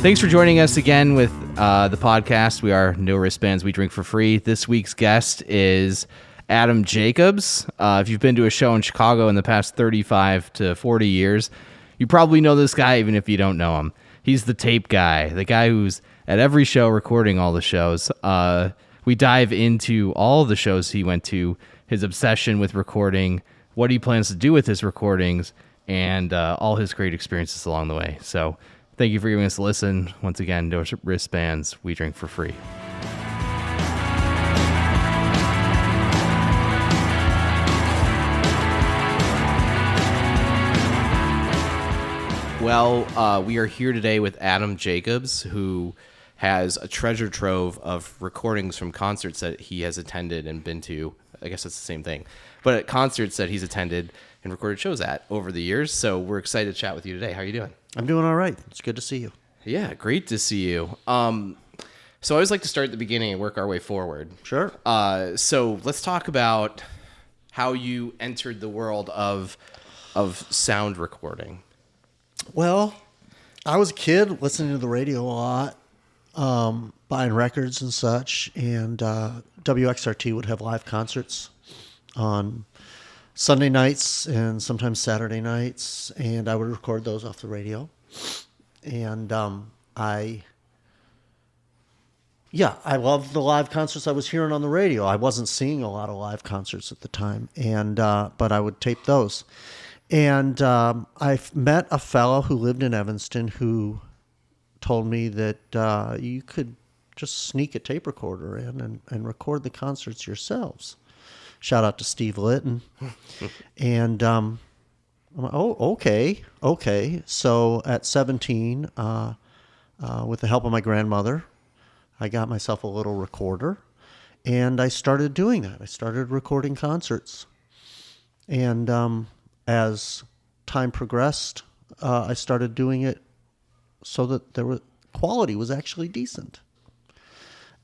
Thanks for joining us again with the podcast. We are No Wristbands, We Drink for Free. This week's guest is Aadam Jacobs. If you've been to a show in Chicago in the past 35 to 40 years, you probably know this guy even if you don't know him. He's the tape guy, the guy who's at every show recording all the shows. We dive into all the shows he went to, his obsession with recording, what he plans to do with his recordings, and all his great experiences along the way. So thank you for giving us a listen. Once again, No Wristbands, We Drink for Free. Well, we are here today with Aadam Jacobs, who has a treasure trove of recordings from concerts that he has attended and been to. I guess that's the same thing. But at concerts that he's attended and recorded shows at over the years. So we're excited to chat with you today. How are you doing? I'm doing all right. It's good to see you. Yeah, great to see you. So I always like to start at the beginning and work our way forward. Sure. So let's talk about how you entered the world of sound recording. Well, I was a kid listening to the radio a lot, buying records and such, and WXRT would have live concerts on Sunday nights and sometimes Saturday nights, and I would record those off the radio. And I loved the live concerts I was hearing on the radio. I wasn't seeing a lot of live concerts at the time, and but I would tape those. And I met a fellow who lived in Evanston who told me that you could just sneak a tape recorder in and record the concerts yourselves. Shout out to Steve Litton. And I'm like, oh, okay. So at 17, with the help of my grandmother, I got myself a little recorder, and I started doing that. I started recording concerts. And as time progressed, I started doing it so that quality was actually decent.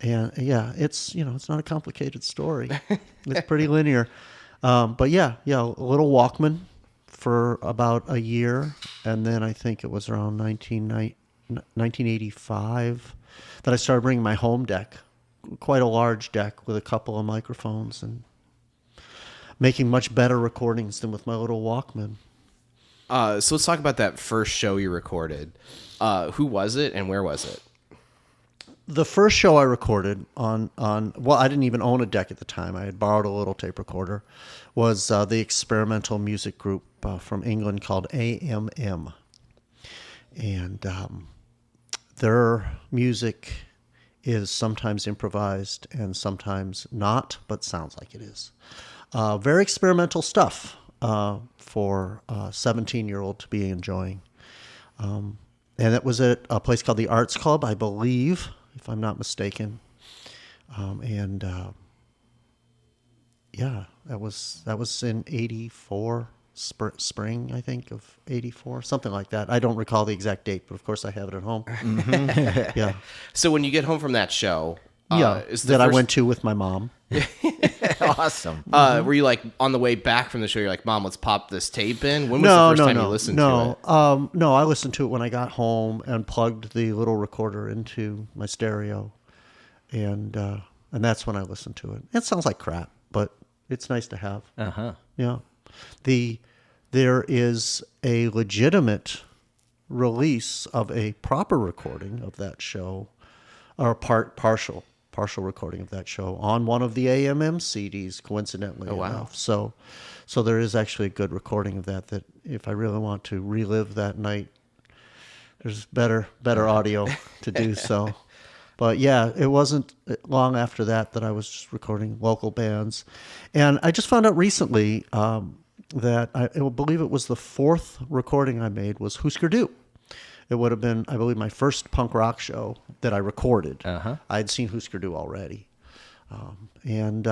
And yeah, it's not a complicated story. It's pretty linear. But yeah, a little Walkman for about a year, and then I think it was around 1985 that I started bringing my home deck, quite a large deck with a couple of microphones, and making much better recordings than with my little Walkman. So let's talk about that first show you recorded. Who was it and where was it? The first show I recorded on well, I didn't even own a deck at the time. I had borrowed a little tape recorder. Was the experimental music group from England called AMM, and their music is sometimes improvised and sometimes not, but sounds like it is. Very experimental stuff for a 17-year-old to be enjoying. And it was at a place called the Arts Club, I believe, if I'm not mistaken. That was in 84, spring, I think, of 84, something like that. I don't recall the exact date, but of course I have it at home. Mm-hmm. Yeah. So when you get home from that show... I went to with my mom. Awesome. Were you like on the way back from the show? You're like, Mom, let's pop this tape in. When was the first time you listened to it? No, I listened to it when I got home and plugged the little recorder into my stereo, and that's when I listened to it. It sounds like crap, but it's nice to have. Yeah. There is a legitimate release of a proper recording of that show, or partial recording of that show on one of the AMM CDs, coincidentally enough. So there is actually a good recording of that if I really want to relive that night, there's better audio to do so. But yeah, it wasn't long after that I was just recording local bands. And I just found out recently that I believe it was the fourth recording I made was Husker Du. It would have been, I believe, my first punk rock show that I recorded. I had seen Husker Du already. I listened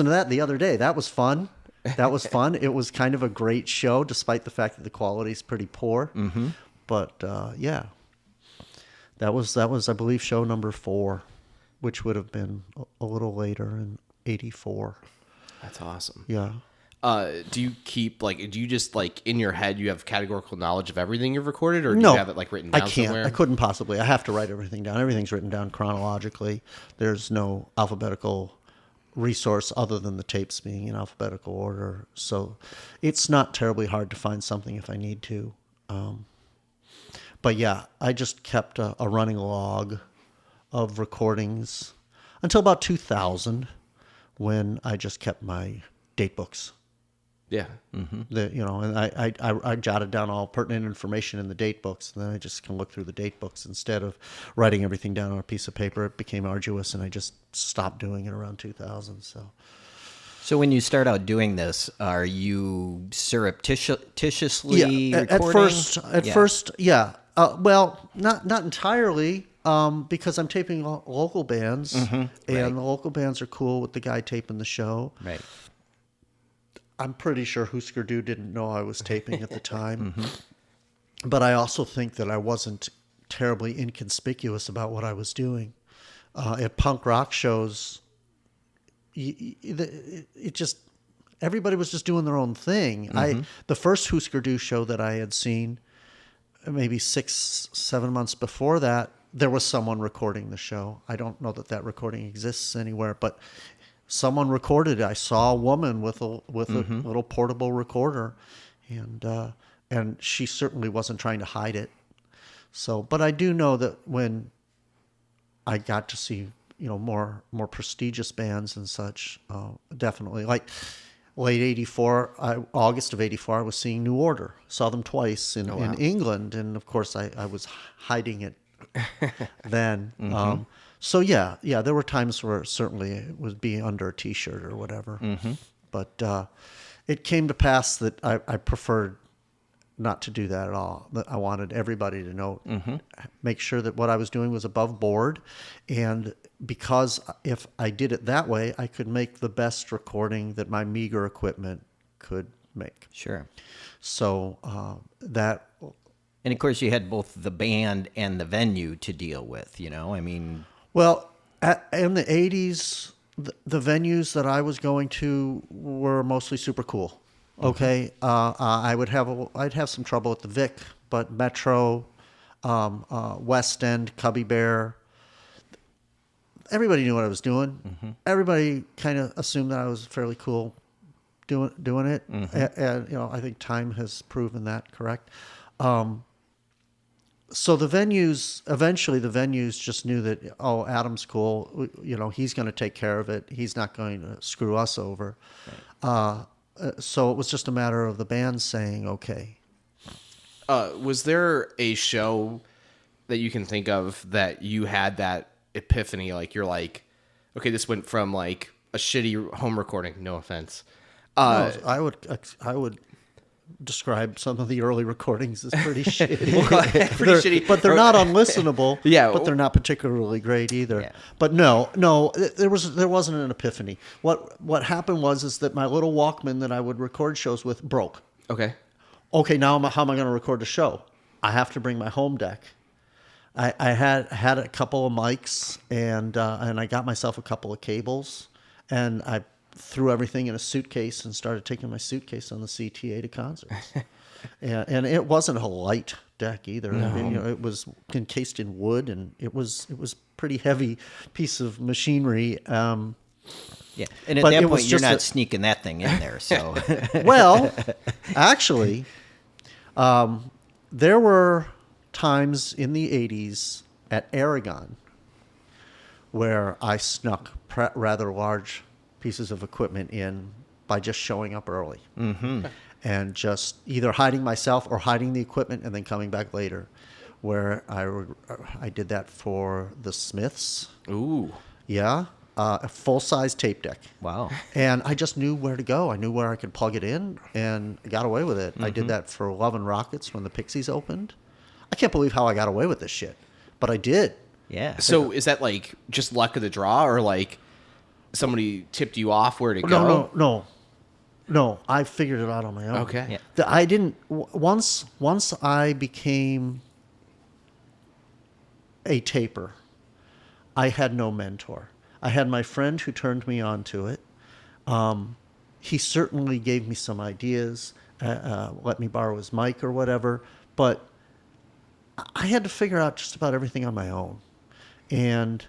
to that the other day. That was fun. It was kind of a great show, despite the fact that the quality is pretty poor. Mm-hmm. But that was, I believe, show number 4, which would have been a little later in 84. That's awesome. Yeah. Do you keep do you just in your head you have categorical knowledge of everything you've recorded, or do No, you have it written down I can't. somewhere? I couldn't possibly. I have to write everything down. Everything's written down chronologically. There's no alphabetical resource other than the tapes being in alphabetical order. So it's not terribly hard to find something if I need to. But yeah, I just kept a running log of recordings until about 2000, when I just kept my date books. Yeah. And I jotted down all pertinent information in the date books, and then I just can look through the date books instead of writing everything down on a piece of paper. It became arduous, and I just stopped doing it around 2000. So when you start out doing this, are you surreptitiously recording? At first, yeah. Well, not entirely, because I'm taping local bands, and the local bands are cool with the guy taping the show. Right. I'm pretty sure Husker Du didn't know I was taping at the time. But I also think that I wasn't terribly inconspicuous about what I was doing. At punk rock shows, everybody was just doing their own thing. The first Husker Du show that I had seen, maybe 6-7 months before that, there was someone recording the show. I don't know that recording exists anywhere, but someone recorded it. I saw a woman with a little portable recorder, and she certainly wasn't trying to hide it. So, but I do know that when I got to see more prestigious bands and such, definitely like late '84, August of '84, I was seeing New Order. Saw them twice in England, and of course I was hiding it then. So yeah, there were times where certainly it would be under a T-shirt or whatever. But it came to pass that I preferred not to do that at all. I wanted everybody to know, make sure that what I was doing was above board, and because if I did it that way, I could make the best recording that my meager equipment could make. Sure. So that. And of course, you had both the band and the venue to deal with. Well, in the 80s, the venues that I was going to were mostly super cool. Okay, I'd have some trouble at the Vic, but Metro, West End, Cubby Bear, everybody knew what I was doing. Everybody kind of assumed that I was fairly cool doing it, and I think time has proven that correct. So eventually the venues just knew that, Adam's cool. He's going to take care of it. He's not going to screw us over. Right. So it was just a matter of the band saying, okay. Was there a show that you can think of that you had that epiphany? You're like, okay, this went from a shitty home recording. No offense. No, I would describe some of the early recordings as pretty shitty. Shitty, but they're not unlistenable. Yeah, but they're not particularly great either. Yeah. But no, there wasn't an epiphany. What happened was that my little Walkman that I would record shows with broke. Okay. Now how am I going to record the show? I have to bring my home deck. I had a couple of mics and I got myself a couple of cables, and I threw everything in a suitcase and started taking my suitcase on the CTA to concerts. and it wasn't a light deck either. No. I mean, it was encased in wood, and it was pretty heavy piece of machinery. Yeah, and at that point, you're not sneaking that thing in there. So, well, actually, there were times in the '80s at Aragon where I snuck rather large pieces of equipment in by just showing up early and just either hiding myself or hiding the equipment and then coming back later, where I did that for the Smiths. Ooh. Yeah. A full-size tape deck. Wow. And I just knew where to go. I knew where I could plug it in, and I got away with it. I did that for Love and Rockets when the Pixies opened. I can't believe how I got away with this shit, but I did. Yeah. So is that just luck of the draw, or somebody tipped you off where to go? No. I figured it out on my own. Okay. Yeah. I didn't. Once I became a taper, I had no mentor. I had my friend who turned me on to it. he certainly gave me some ideas, let me borrow his mic or whatever, but I had to figure out just about everything on my own. And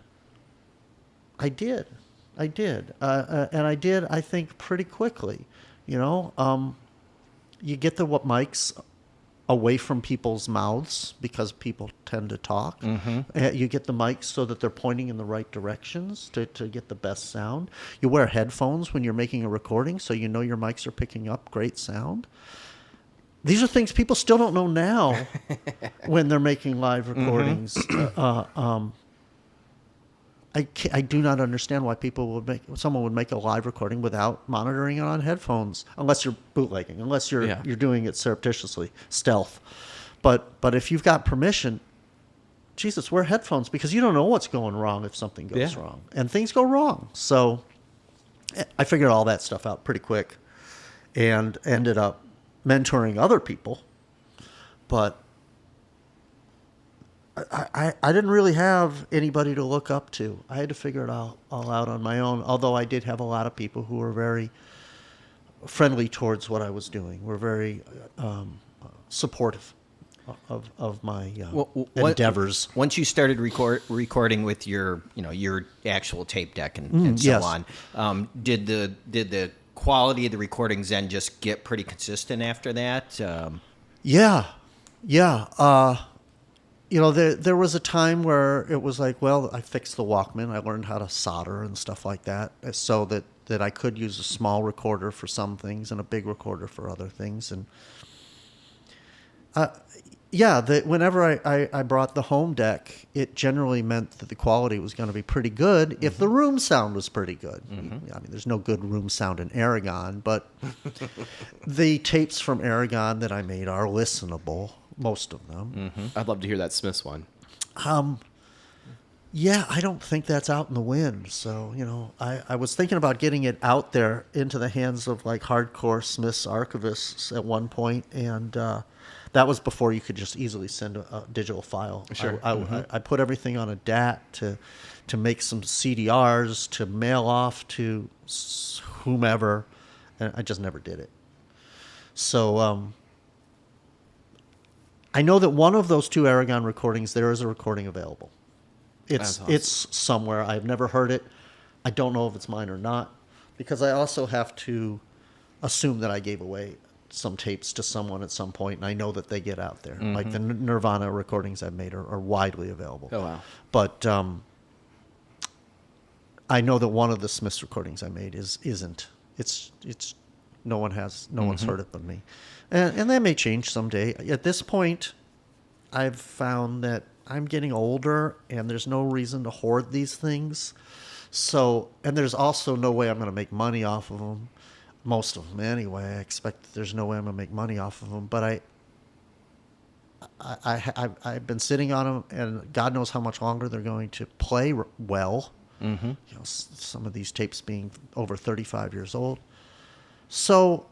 I did. And I did, I think, pretty quickly. You know, you get the mics away from people's mouths because people tend to talk. You get the mics so that they're pointing in the right directions to get the best sound. You wear headphones when you're making a recording so you know your mics are picking up great sound. These are things people still don't know now when they're making live recordings. I do not understand why someone would make a live recording without monitoring it on headphones, unless you're bootlegging, unless you're doing it surreptitiously, stealth. But if you've got permission, Jesus, wear headphones, because you don't know what's going wrong if something goes wrong, and things go wrong. So I figured all that stuff out pretty quick, and ended up mentoring other people, but I didn't really have anybody to look up to. I had to figure it all out on my own, although I did have a lot of people who were very friendly towards what I was doing, were very supportive of my endeavors. Once you started recording with your actual tape deck and so on, did the quality of the recordings then just get pretty consistent after that? Yeah. There was a time where it was like, well, I fixed the Walkman. I learned how to solder and stuff like that, so that I could use a small recorder for some things and a big recorder for other things. And whenever I brought the home deck, it generally meant that the quality was going to be pretty good if the room sound was pretty good. I mean, there's no good room sound in Aragon, but the tapes from Aragon that I made are listenable. Most of them. I'd love to hear that Smiths one. Yeah, I don't think that's out in the wind. So, I was thinking about getting it out there into the hands of like hardcore Smiths archivists at one point, and that was before you could just easily send a digital file. Sure. I put everything on a DAT to make some CDRs to mail off to whomever, and I just never did it. So, I know that one of those two Aragon recordings, there is a recording available. It's somewhere. I've never heard it. I don't know if it's mine or not, because I also have to assume that I gave away some tapes to someone at some point, and I know that they get out there. Like the Nirvana recordings I've made are widely available. Oh, wow. But I know that one of the Smiths recordings I made isn't. It's no one's heard it but me. And that may change someday. At this point, I've found that I'm getting older, and there's no reason to hoard these things. So, and there's also no way I'm going to make money off of them. Most of them, anyway. I expect that there's no way I'm going to make money off of them. But I've been sitting on them, and God knows how much longer they're going to play well. Some of these tapes being over 35 years old. So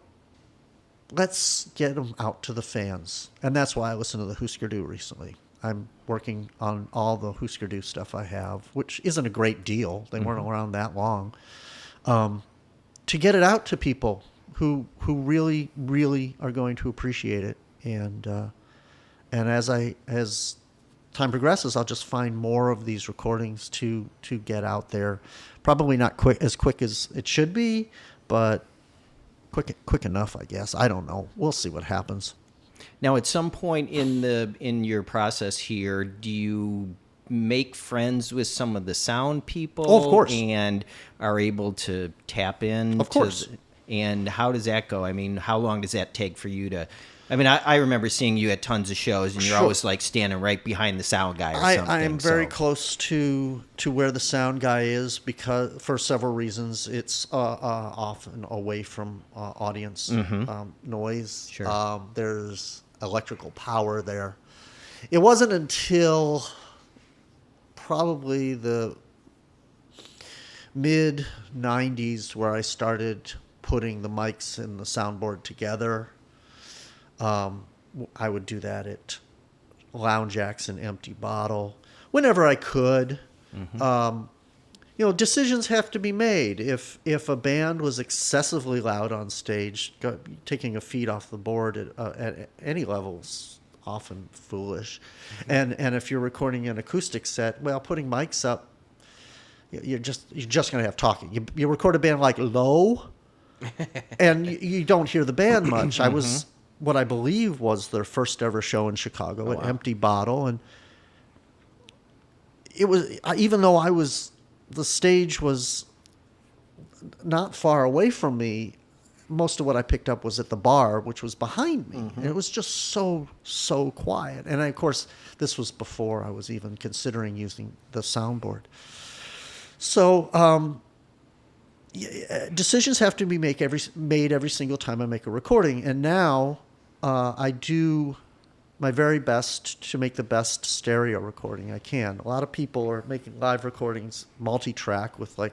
let's get them out to the fans. And that's why I listened to the Husker Du recently. I'm working on all the Husker Du stuff I have, which isn't a great deal. They weren't around that long. To get it out to people who really, really are going to appreciate it. And as time progresses, I'll just find more of these recordings to get out there. Probably not quick as it should be, but quick enough, I guess. I don't know. We'll see what happens. Now, at some point in your process here, do you make friends with some of the sound people? Oh, of course. And are able to tap in? Of course. And how does that go? I mean, how long does that take for you to... I mean, I remember seeing you at tons of shows, and you're always like standing right behind the sound guy or something. I am very close to where the sound guy is, because for several reasons. It's often away from audience noise. Sure. There's electrical power there. It wasn't until probably the mid 90s where I started putting the mics and the soundboard together. I would do that at Lounge Acts and Empty Bottle whenever I could. decisions have to be made. If a band was excessively loud on stage, taking a feet off the board at any level is often foolish. And if you're recording an acoustic set, well, putting mics up, you're just going to have talking. You record a band like Low, and you don't hear the band much. I was what I believe was their first ever show in Chicago at Empty Bottle, and it was, even though the stage was not far away from me, most of what I picked up was at the bar, which was behind me. And it was just so quiet. And of course, this was before I was even considering using the soundboard. So decisions have to be made every single time I make a recording. And now I do my very best to make the best stereo recording I can. A lot of people are making live recordings multi-track with I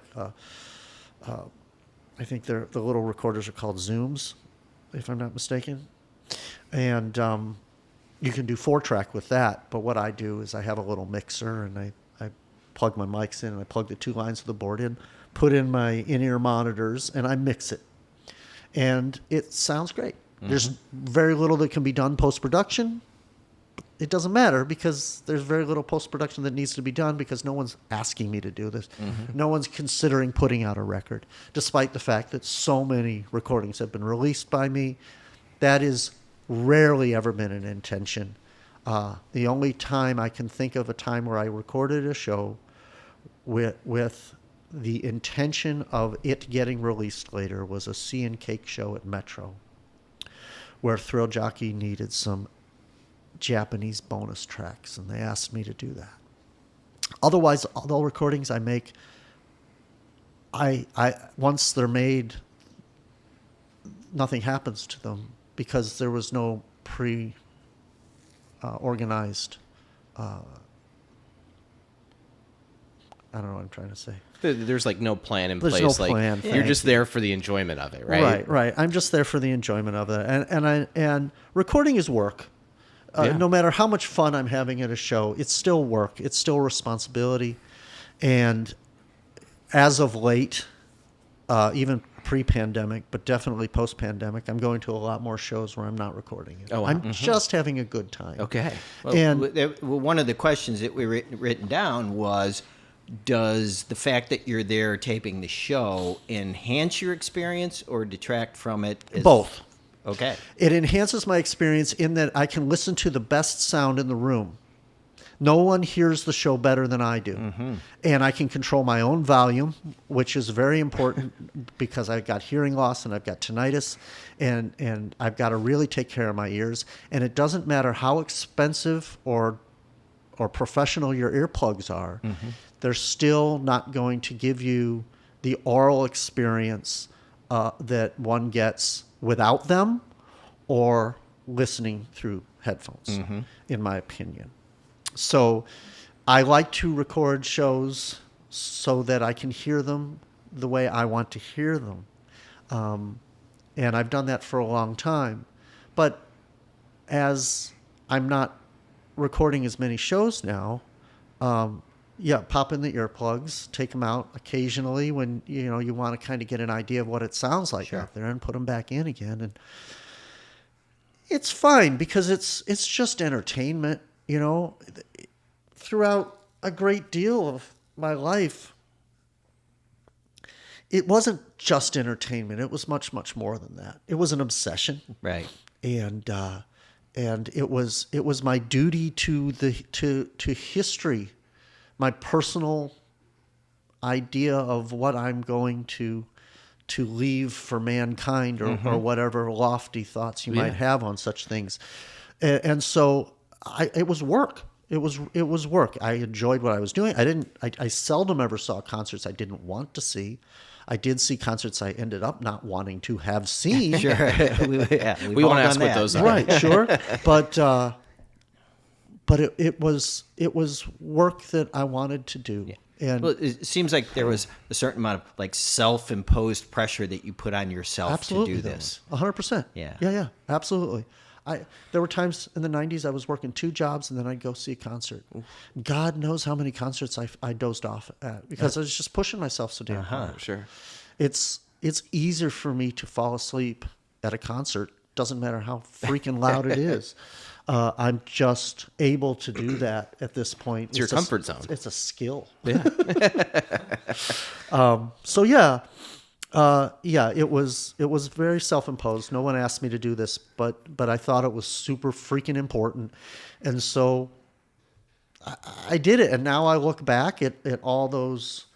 think the little recorders are called Zooms, if I'm not mistaken. And you can do 4-track with that. But what I do is I have a little mixer, and I plug my mics in, and I plug the 2 lines of the board in, put in my in-ear monitors, and I mix it. And it sounds great. There's very little that can be done post-production. It doesn't matter, because there's very little post-production that needs to be done, because no one's asking me to do this. No one's considering putting out a record, despite the fact that so many recordings have been released by me. That is rarely ever been an intention. The only time I can think of a time where I recorded a show with the intention of it getting released later was a Sea and Cake show at Metro, where Thrill Jockey needed some Japanese bonus tracks, and they asked me to do that. Otherwise, all the recordings I make, I once they're made, nothing happens to them, because there was no organized I don't know what I'm trying to say. There's no plan in There's place. no plan. You're just there for the enjoyment of it, right? Right. I'm just there for the enjoyment of it, and recording is work. No matter how much fun I'm having at a show, it's still work. It's still responsibility. And as of late, even pre-pandemic, but definitely post-pandemic, I'm going to a lot more shows where I'm not recording it. Oh, wow. I'm just having a good time. Okay. Well, and one of the questions that we written down was, does the fact that you're there taping the show enhance your experience or detract from it? Both. Okay. It enhances my experience in that I can listen to the best sound in the room. No one hears the show better than I do. And I can control my own volume, which is very important because I've got hearing loss and I've got tinnitus, and I've got to really take care of my ears. And it doesn't matter how expensive or professional your earplugs are, they're still not going to give you the aural experience that one gets without them or listening through headphones, in my opinion. So I like to record shows so that I can hear them the way I want to hear them. And I've done that for a long time. But as I'm not recording as many shows now, pop in the earplugs, take them out occasionally when you want to kind of get an idea of what it sounds like out there, and put them back in again. And it's fine because it's just entertainment. Throughout a great deal of my life, it wasn't just entertainment. It was much, much more than that. It was an obsession, Right. And it was my duty to history, my personal idea of what I'm going to leave for mankind, or whatever lofty thoughts you might have on such things. And so it was work. It was work. I enjoyed what I was doing. I seldom ever saw concerts I didn't want to see. I did see concerts I ended up not wanting to have seen. Sure. We want to ask what those are. Right, sure. But it was work that I wanted to do. Yeah. And well, it seems like there was a certain amount of self-imposed pressure that you put on yourself to do this. 100%. Yeah. Yeah, absolutely. There were times in the 90s I was working 2 jobs and then I'd go see a concert. Oof. God knows how many concerts I dozed off at because I was just pushing myself so damn hard. Sure. It's easier for me to fall asleep at a concert. Doesn't matter how freaking loud it is. I'm just able to do that at this point. It's your comfort zone. It's a skill. Yeah. So yeah, it was very self-imposed. No one asked me to do this, but I thought it was super freaking important, and so I did it. And now I look back at all those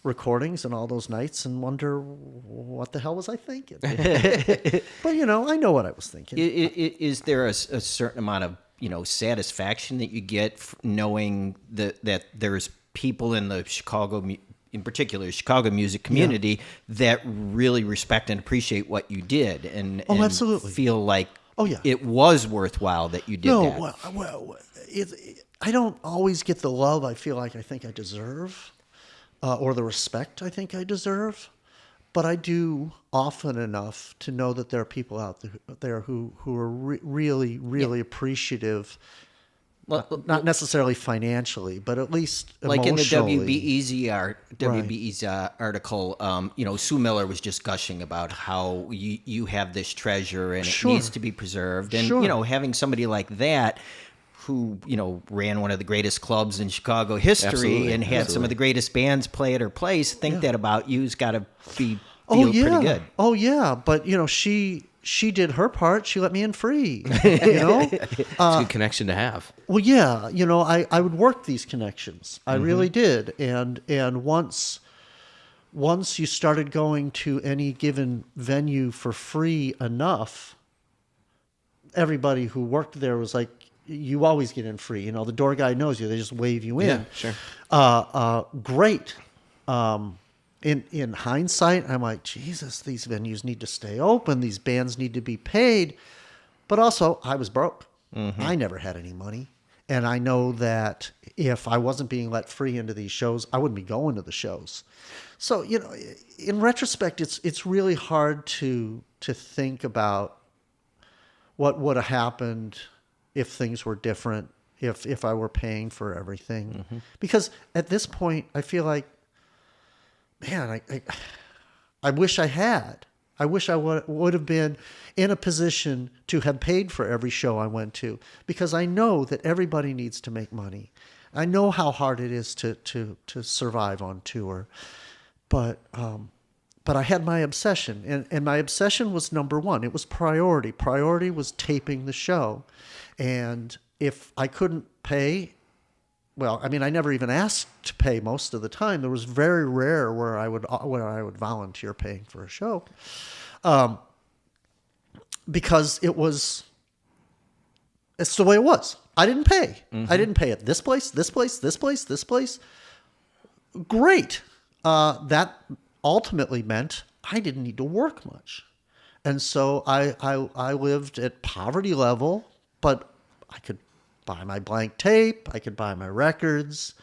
recordings and all those nights and wonder what the hell was I thinking. But I know what I was thinking. Is there a certain amount of satisfaction that you get knowing that there's people in the Chicago, in particular Chicago music community, that really respect and appreciate what you did and absolutely feel like yeah, it was worthwhile that you did that? Well, I don't always get the love I feel like I think I deserve. Or the respect I think I deserve, but I do often enough to know that there are people out there who are really appreciative, not necessarily financially, but at least like emotionally. in the WBEZ article, Sue Miller was just gushing about how you have this treasure and Sure. it needs to be preserved, and Sure. Having somebody like that, who ran one of the greatest clubs in Chicago history Absolutely. and had some of the greatest bands play at her place, think that about you's got to feel yeah. pretty good. Oh yeah, but she did her part. She let me in free. It's a good connection to have. Well, yeah, I would work these connections. I really did, and once you started going to any given venue for free enough, everybody who worked there was like, you always get in free. The door guy knows you. They just wave you in. Yeah, sure. Great. In hindsight, I'm like, Jesus, these venues need to stay open. These bands need to be paid. But also, I was broke. Mm-hmm. I never had any money. And I know that if I wasn't being let free into these shows, I wouldn't be going to the shows. So, in retrospect, it's really hard to think about what would have happened if things were different, if I were paying for everything. Mm-hmm. Because at this point, I feel like, man, I wish I had. I wish I would have been in a position to have paid for every show I went to, because I know that everybody needs to make money. I know how hard it is to survive on tour. But I had my obsession, and my obsession was number one. It was priority. Priority was taping the show. And if I couldn't pay, well, I mean, I never even asked to pay most of the time. There was very rare where I would volunteer paying for a show, because it's the way it was. I didn't pay. Mm-hmm. I didn't pay at this place, this place, this place, this place. Great. That ultimately meant I didn't need to work much, and so I lived at poverty level. But I could buy my blank tape, I could buy my records,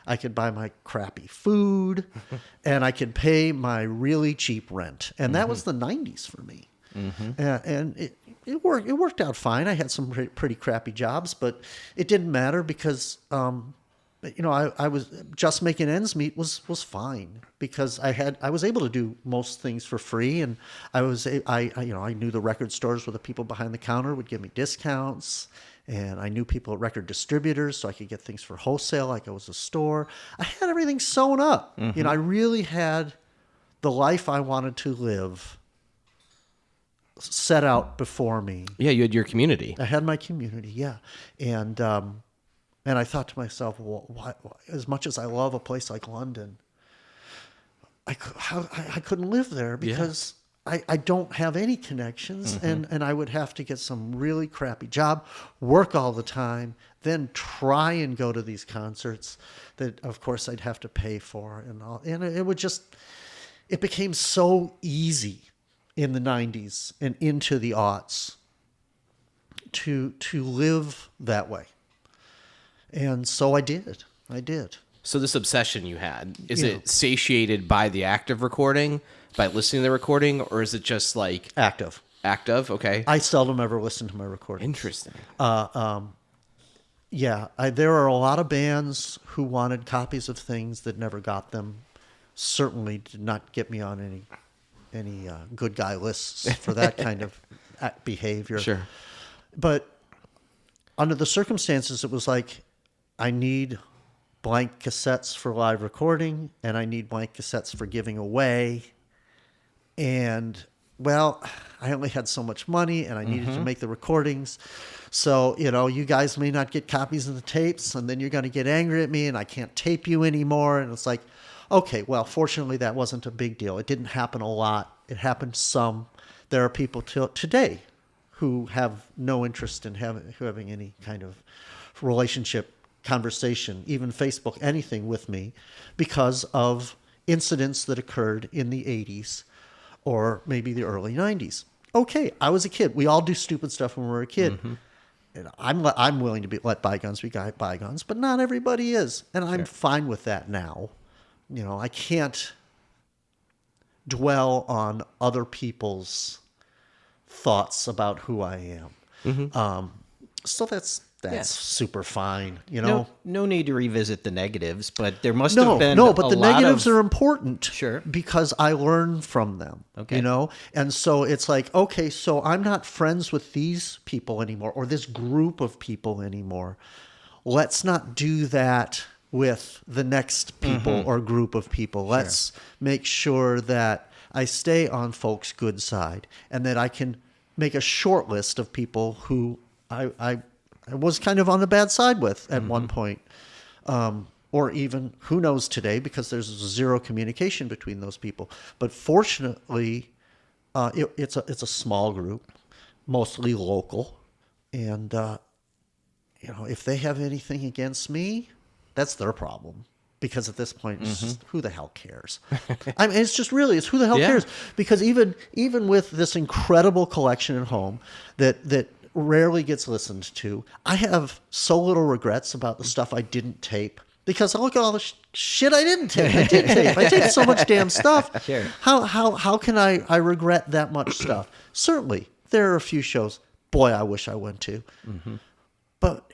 I could buy my crappy food, and I could pay my really cheap rent. And that was the 90s for me. Mm-hmm. And it worked out fine. I had some pretty crappy jobs, but it didn't matter because I was just making ends meet was fine, because I was able to do most things for free, and I knew the record stores where the people behind the counter would give me discounts, and I knew people at record distributors, so I could get things for wholesale like I was a store. I had everything sewn up. Mm-hmm. I really had the life I wanted to live set out before me. Yeah, you had your community. I had my community, yeah, and I thought to myself, well, why, as much as I love a place like London, I couldn't live there because I don't have any connections, mm-hmm. and I would have to get some really crappy job, work all the time, then try and go to these concerts that, of course, I'd have to pay for, and it became so easy in the 90s and into the aughts to live that way. And so I did. So this obsession you had, is it satiated by the act of recording, by listening to the recording, or is it just like... Active. Act of, okay. I seldom ever listen to my recordings. Interesting. Yeah, there are a lot of bands who wanted copies of things that never got them. Certainly did not get me on any good guy lists for that kind of behavior. Sure. But under the circumstances, it was like, I need blank cassettes for live recording, and I need blank cassettes for giving away. And, well, I only had so much money, and I needed to make the recordings. So, you guys may not get copies of the tapes, and then you're going to get angry at me, and I can't tape you anymore. And it's like, okay, well, fortunately, that wasn't a big deal. It didn't happen a lot. It happened some. There are people today who have no interest in having any kind of relationship, conversation, even Facebook, anything with me, because of incidents that occurred in the 80s or maybe the early 90s. Okay, I was a kid. We all do stupid stuff when we're a kid. And I'm willing to let bygones be bygones, but not everybody is. And I'm fine with that now. I can't dwell on other people's thoughts about who I am. So that's super fine, No need to revisit the negatives, but there must have been but the negatives are important. Sure. Because I learn from them. Okay. And so it's like, okay, so I'm not friends with these people anymore, or this group of people anymore. Let's not do that with the next people or group of people. Let's make sure that I stay on folks' good side, and that I can make a short list of people who I was kind of on the bad side with at one point. Or even, who knows today, because there's zero communication between those people. But fortunately, it's a small group, mostly local. And, if they have anything against me, that's their problem. Because at this point, it's just, who the hell cares? I mean, it's who the hell cares? Because even with this incredible collection at home that rarely gets listened to, I have so little regrets about the stuff I didn't tape. Because I look at all the shit I didn't tape. I did tape. I taped so much damn stuff. Sure. How can I regret that much stuff? Certainly, there are a few shows, boy, I wish I went to. But,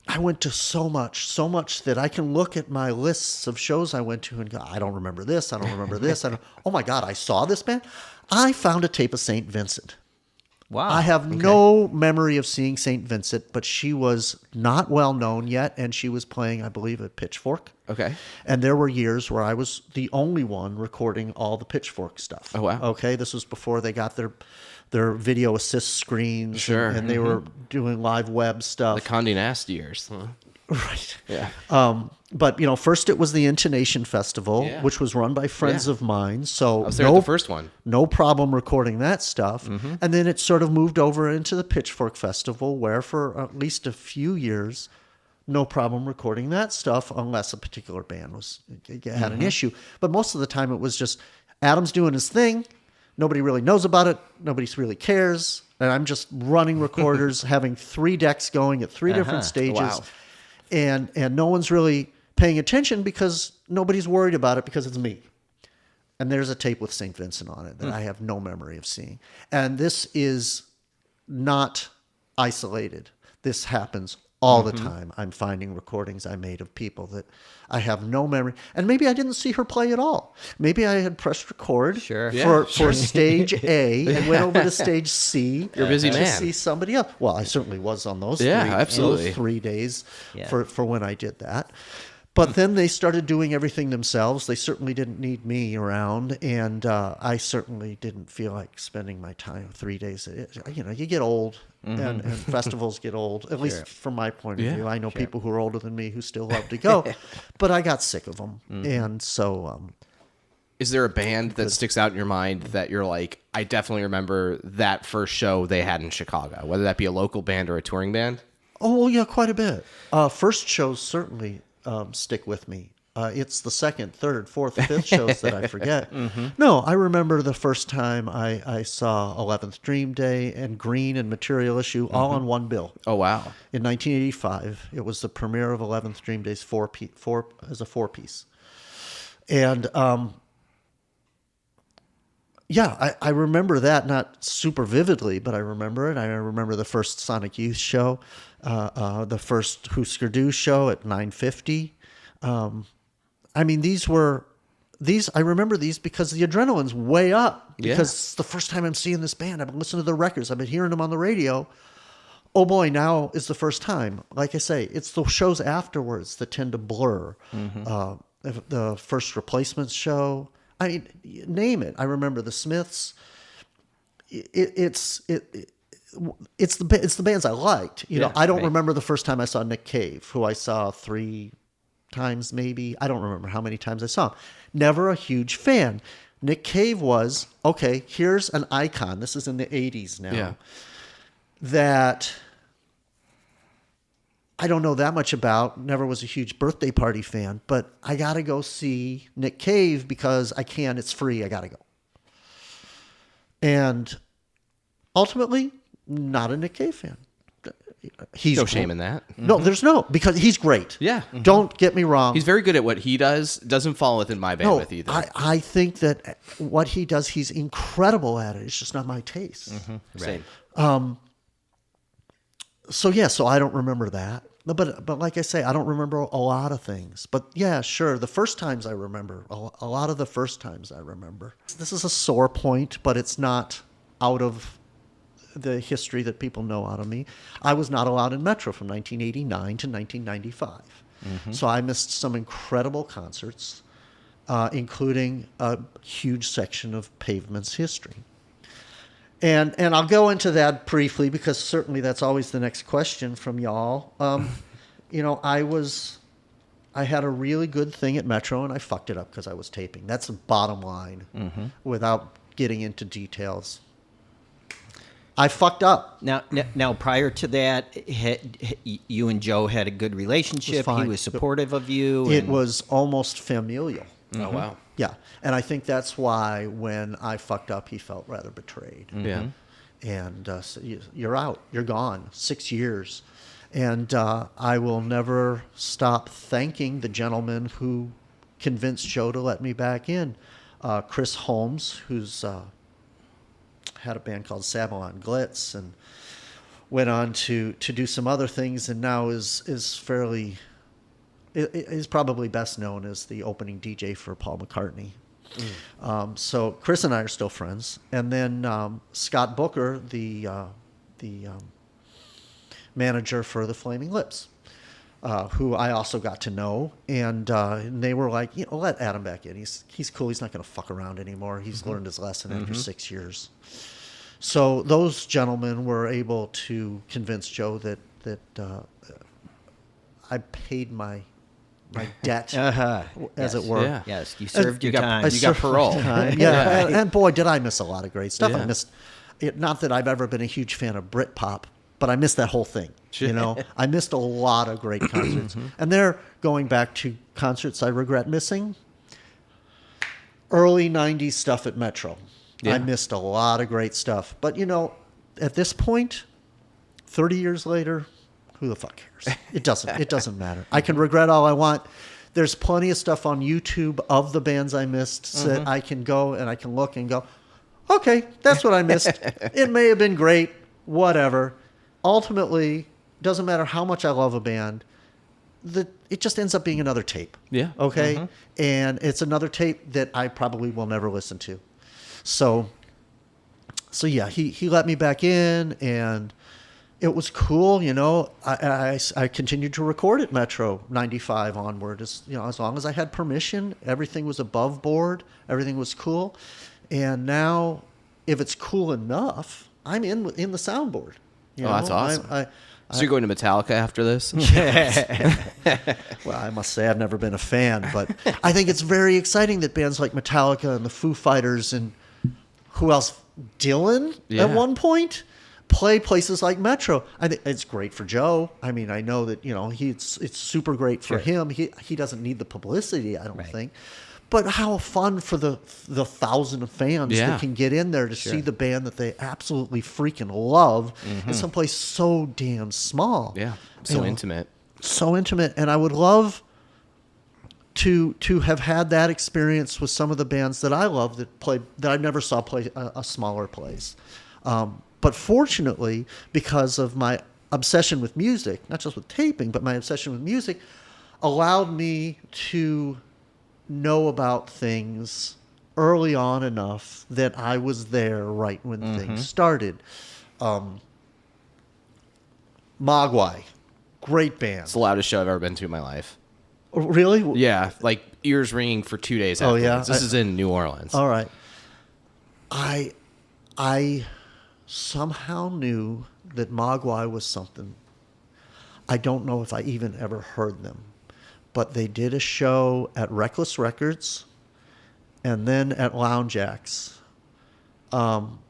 I went to so much that I can look at my lists of shows I went to and go, I don't remember this. I don't remember this. Oh my God, I saw this band. I found a tape of St. Vincent. Wow. I have no memory of seeing St. Vincent, but she was not well known yet, and she was playing, I believe, at Pitchfork. Okay. And there were years where I was the only one recording all the Pitchfork stuff. Oh, wow. Okay, this was before they got their video assist screens. Sure. And they were doing live web stuff. The Condé Nast years. Huh? Right. Yeah. But, first it was the Intonation Festival, Yeah. which was run by friends of mine. So I was there at the first one. No problem recording that stuff. And then it sort of moved over into the Pitchfork Festival, where for at least a few years, no problem recording that stuff unless a particular band had an issue. But most of the time it was just Adam's doing his thing. Nobody really knows about it. Nobody really cares. And I'm just running recorders, having 3 decks going at 3 different stages. Wow. And no one's really paying attention because nobody's worried about it because it's me. And there's a tape with St. Vincent on it that I have no memory of seeing. And this is not isolated. This happens all the time. I'm finding recordings I made of people that I have no memory. And maybe I didn't see her play at all. Maybe I had pressed record for stage A and went over to stage C. You're a busy to man. see somebody else. Well, I certainly was on those absolutely. those 3 days for when I did that. But then they started doing everything themselves. They certainly didn't need me around, and I certainly didn't feel like spending my time 3 days. You get old, and festivals get old, at least from my point of view. I know people who are older than me who still love to go, but I got sick of them. And so... Is there a band that sticks out in your mind that you're like, I definitely remember that first show they had in Chicago, whether that be a local band or a touring band? Oh, well, yeah, quite a bit. First shows certainly... stick with me. It's the second, third, fourth, fifth shows that I forget. No, I remember the first time I saw 11th Dream Day and Green and Material Issue all on one bill. Oh, wow. In 1985, it was the premiere of 11th Dream Day's as a 4-piece. And I remember that, not super vividly, but I remember it. I remember the first Sonic Youth show, the first Husker Du show at 9:50. I mean, I remember these because the adrenaline's way up. Because it's the first time I'm seeing this band. I've been listening to the records. I've been hearing them on the radio. Oh boy, now is the first time. Like I say, it's the shows afterwards that tend to blur. The first Replacements show. I mean, name it. I remember the Smiths. It's the bands I liked. You know, I don't remember the first time I saw Nick Cave, who I saw 3 times maybe. I don't remember how many times I saw him. Never a huge fan. Nick Cave was, okay, here's an icon. This is in the 80s now. Yeah. That I don't know that much about. Never was a huge Birthday Party fan, but I got to go see Nick Cave because I can. It's free. I got to go. And ultimately, not a Nick Cave fan. He's no shame in that. No, there's no, because he's great. Yeah. Don't get me wrong. He's very good at what he does. Doesn't fall within my bandwidth either. I think that what he does, he's incredible at it. It's just not my taste. Right. So I don't remember that. But like I say, I don't remember a lot of things. But yeah, sure, the first times I remember. A lot of the first times I remember. This is a sore point, but it's not out of the history that people know out of me. I was not allowed in Metro from 1989 to 1995. So I missed some incredible concerts, including a huge section of Pavement's history. And I'll go into that briefly because certainly that's always the next question from y'all. You know, I had a really good thing at Metro and I fucked it up because I was taping. That's the bottom line without getting into details. I fucked up. Now, prior to that, you and Joe had a good relationship. He was supportive of you. It was almost familial. Oh, wow. Yeah. And I think that's why when I fucked up, he felt rather betrayed. Yeah. And so you're out. You're gone. 6 years. And I will never stop thanking the gentleman who convinced Joe to let me back in. Chris Holmes, who's had a band called Sabalon Glitz and went on to do some other things and now is fairly... is probably best known as the opening DJ for Paul McCartney. So Chris and I are still friends. And then Scott Booker, the manager for the Flaming Lips, who I also got to know. And they were like, let Adam back in. He's cool. He's not going to fuck around anymore. He's learned his lesson after 6 years. So those gentlemen were able to convince Joe that I paid my debt, as it were. Yeah. Yes, you served your time. You got parole. Yeah, and boy, did I miss a lot of great stuff. I missed it. Not that I've ever been a huge fan of Britpop, but I missed that whole thing. You know, I missed a lot of great concerts. And they're going back to concerts I regret missing. Early 90s stuff at Metro. I missed a lot of great stuff. But, at this point, 30 years later, who the fuck cares? It doesn't matter. I can regret all I want. There's plenty of stuff on YouTube of the bands I missed so that I can go and I can look and go, okay, that's what I missed. It may have been great, whatever. Ultimately, doesn't matter how much I love a band, it just ends up being another tape. Yeah. Okay? And it's another tape that I probably will never listen to. So yeah, he let me back in and it was cool, I continued to record at Metro 95 onward. As long as I had permission, everything was above board, everything was cool. And now, if it's cool enough, I'm in the soundboard. That's awesome. So you're going to Metallica after this? Well, I must say I've never been a fan, but I think it's very exciting that bands like Metallica and the Foo Fighters and who else? Dylan at one point play places like Metro. I think it's great for Joe. I mean, I know that it's super great for him. He doesn't need the publicity, I don't think. But how fun for the 1,000 fans that can get in there to see the band that they absolutely freaking love in someplace so damn small. Yeah, so intimate. So intimate. And I would love to have had that experience with some of the bands that I love that I never saw play a smaller place. But fortunately, because of my obsession with music, not just with taping, but my obsession with music, allowed me to know about things early on enough that I was there right when things started. Mogwai, great band. It's the loudest show I've ever been to in my life. Really? Yeah, like ears ringing for 2 days Oh, afterwards. yeah? This is in New Orleans. All right. I somehow knew that Mogwai was something. I don't know if I even ever heard them, but they did a show at Reckless Records and then at Lounge Acts. And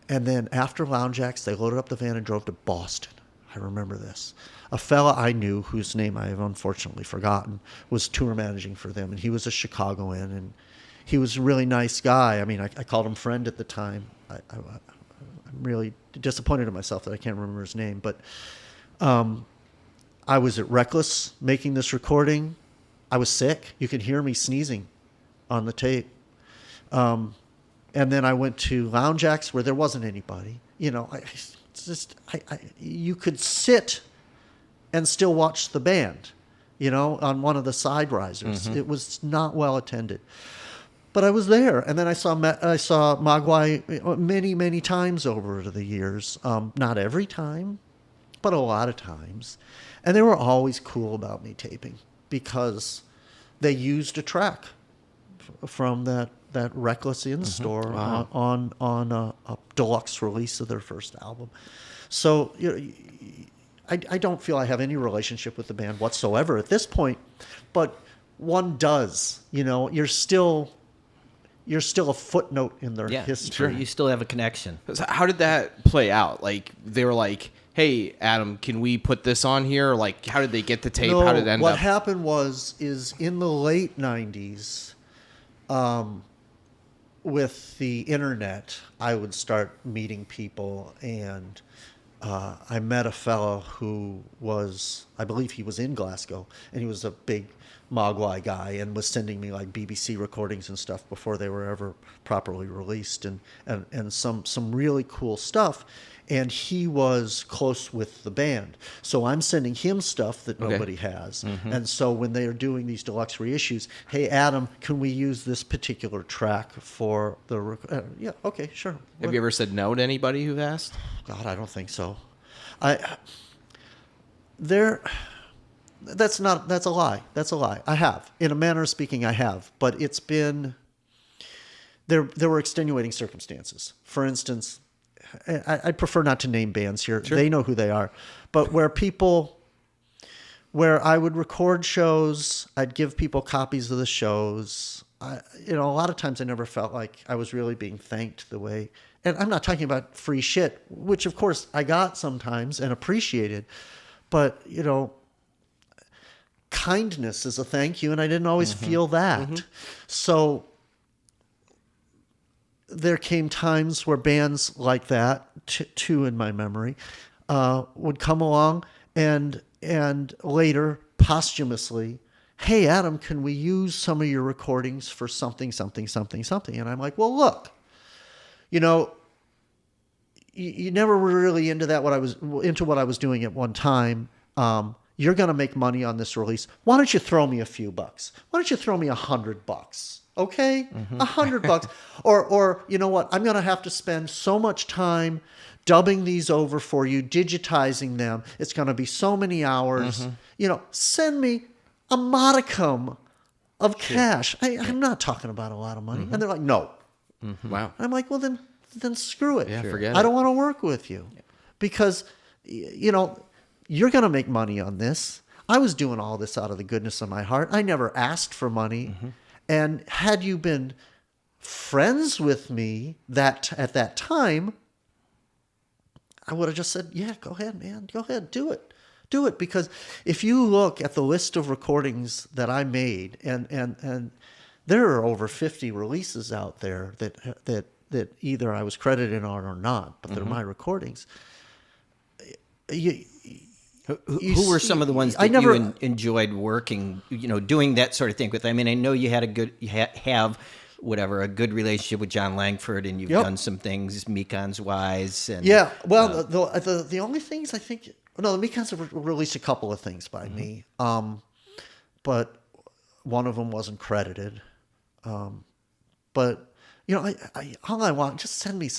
then after Lounge Acts, they loaded up the van and drove to Boston. I remember this. A fella I knew, whose name I have unfortunately forgotten, was tour managing for them, and he was a Chicagoan, and he was a really nice guy. I mean, I called him friend at the time. I'm really disappointed in myself that I can't remember his name, but I was at Reckless making this recording. I was sick. You could hear me sneezing on the tape. And then I went to Lounge Acts where there wasn't anybody. You know, you could sit and still watch the band, you know, on one of the side risers. It was not well attended. But I was there, and then I saw Mogwai many, many times over the years. Not every time, but a lot of times. And they were always cool about me taping because they used a track from that Reckless In store on a deluxe release of their first album. So you know, I don't feel I have any relationship with the band whatsoever at this point, but one does. You know, you're still a footnote in their history. Sure. You still have a connection. So how did that play out? Like, they were like, hey, Adam, can we put this on here? Like, how did they get the tape? No, How did it end up? what happened is in the late 90s, with the internet, I would start meeting people, and I met a fellow who was, I believe he was in Glasgow, and he was a big Mogwai guy and was sending me like BBC recordings and stuff before they were ever properly released, and some really cool stuff. And he was close with the band. So I'm sending him stuff that nobody has. And so when they are doing these deluxe reissues, hey, Adam, can we use this particular track for the... yeah, okay, sure. Have you ever said no to anybody who asked? God, I don't think so. That's a lie. That's a lie. I have. In a manner of speaking, I have. But it's been... There were extenuating circumstances. For instance... I prefer not to name bands here. Sure. They know who they are. But where I would record shows, I'd give people copies of the shows. A lot of times I never felt like I was really being thanked the way. And I'm not talking about free shit, which of course I got sometimes and appreciated. But, kindness is a thank you, and I didn't always feel that. So... there came times where bands like that, two in my memory, would come along and later posthumously, hey, Adam, can we use some of your recordings for something, something, something, something? And I'm like, well, look, you never were really into that. What I was doing at one time. You're going to make money on this release. Why don't you throw me a few bucks? Why don't you throw me $100? Okay, $100, or you know what? I'm going to have to spend so much time dubbing these over for you, digitizing them. It's going to be so many hours. Send me a modicum of cash. I'm not talking about a lot of money. And they're like, no. Wow. I'm like, well, then screw it. Yeah, forget it. I don't want to work with you because, you're going to make money on this. I was doing all this out of the goodness of my heart. I never asked for money. And had you been friends with me at that time, I would have just said, yeah, go ahead, man. Go ahead, do it. Do it. Because if you look at the list of recordings that I made, and there are over 50 releases out there that either I was credited on or not, but they're my recordings. Who were some of the ones that you enjoyed working, doing that sort of thing with? I mean, I know you had have a good relationship with John Langford, and you've done some things Mekons wise. And well, the only things I think, the Mekons have released a couple of things by me, but one of them wasn't credited. But all I want, just send me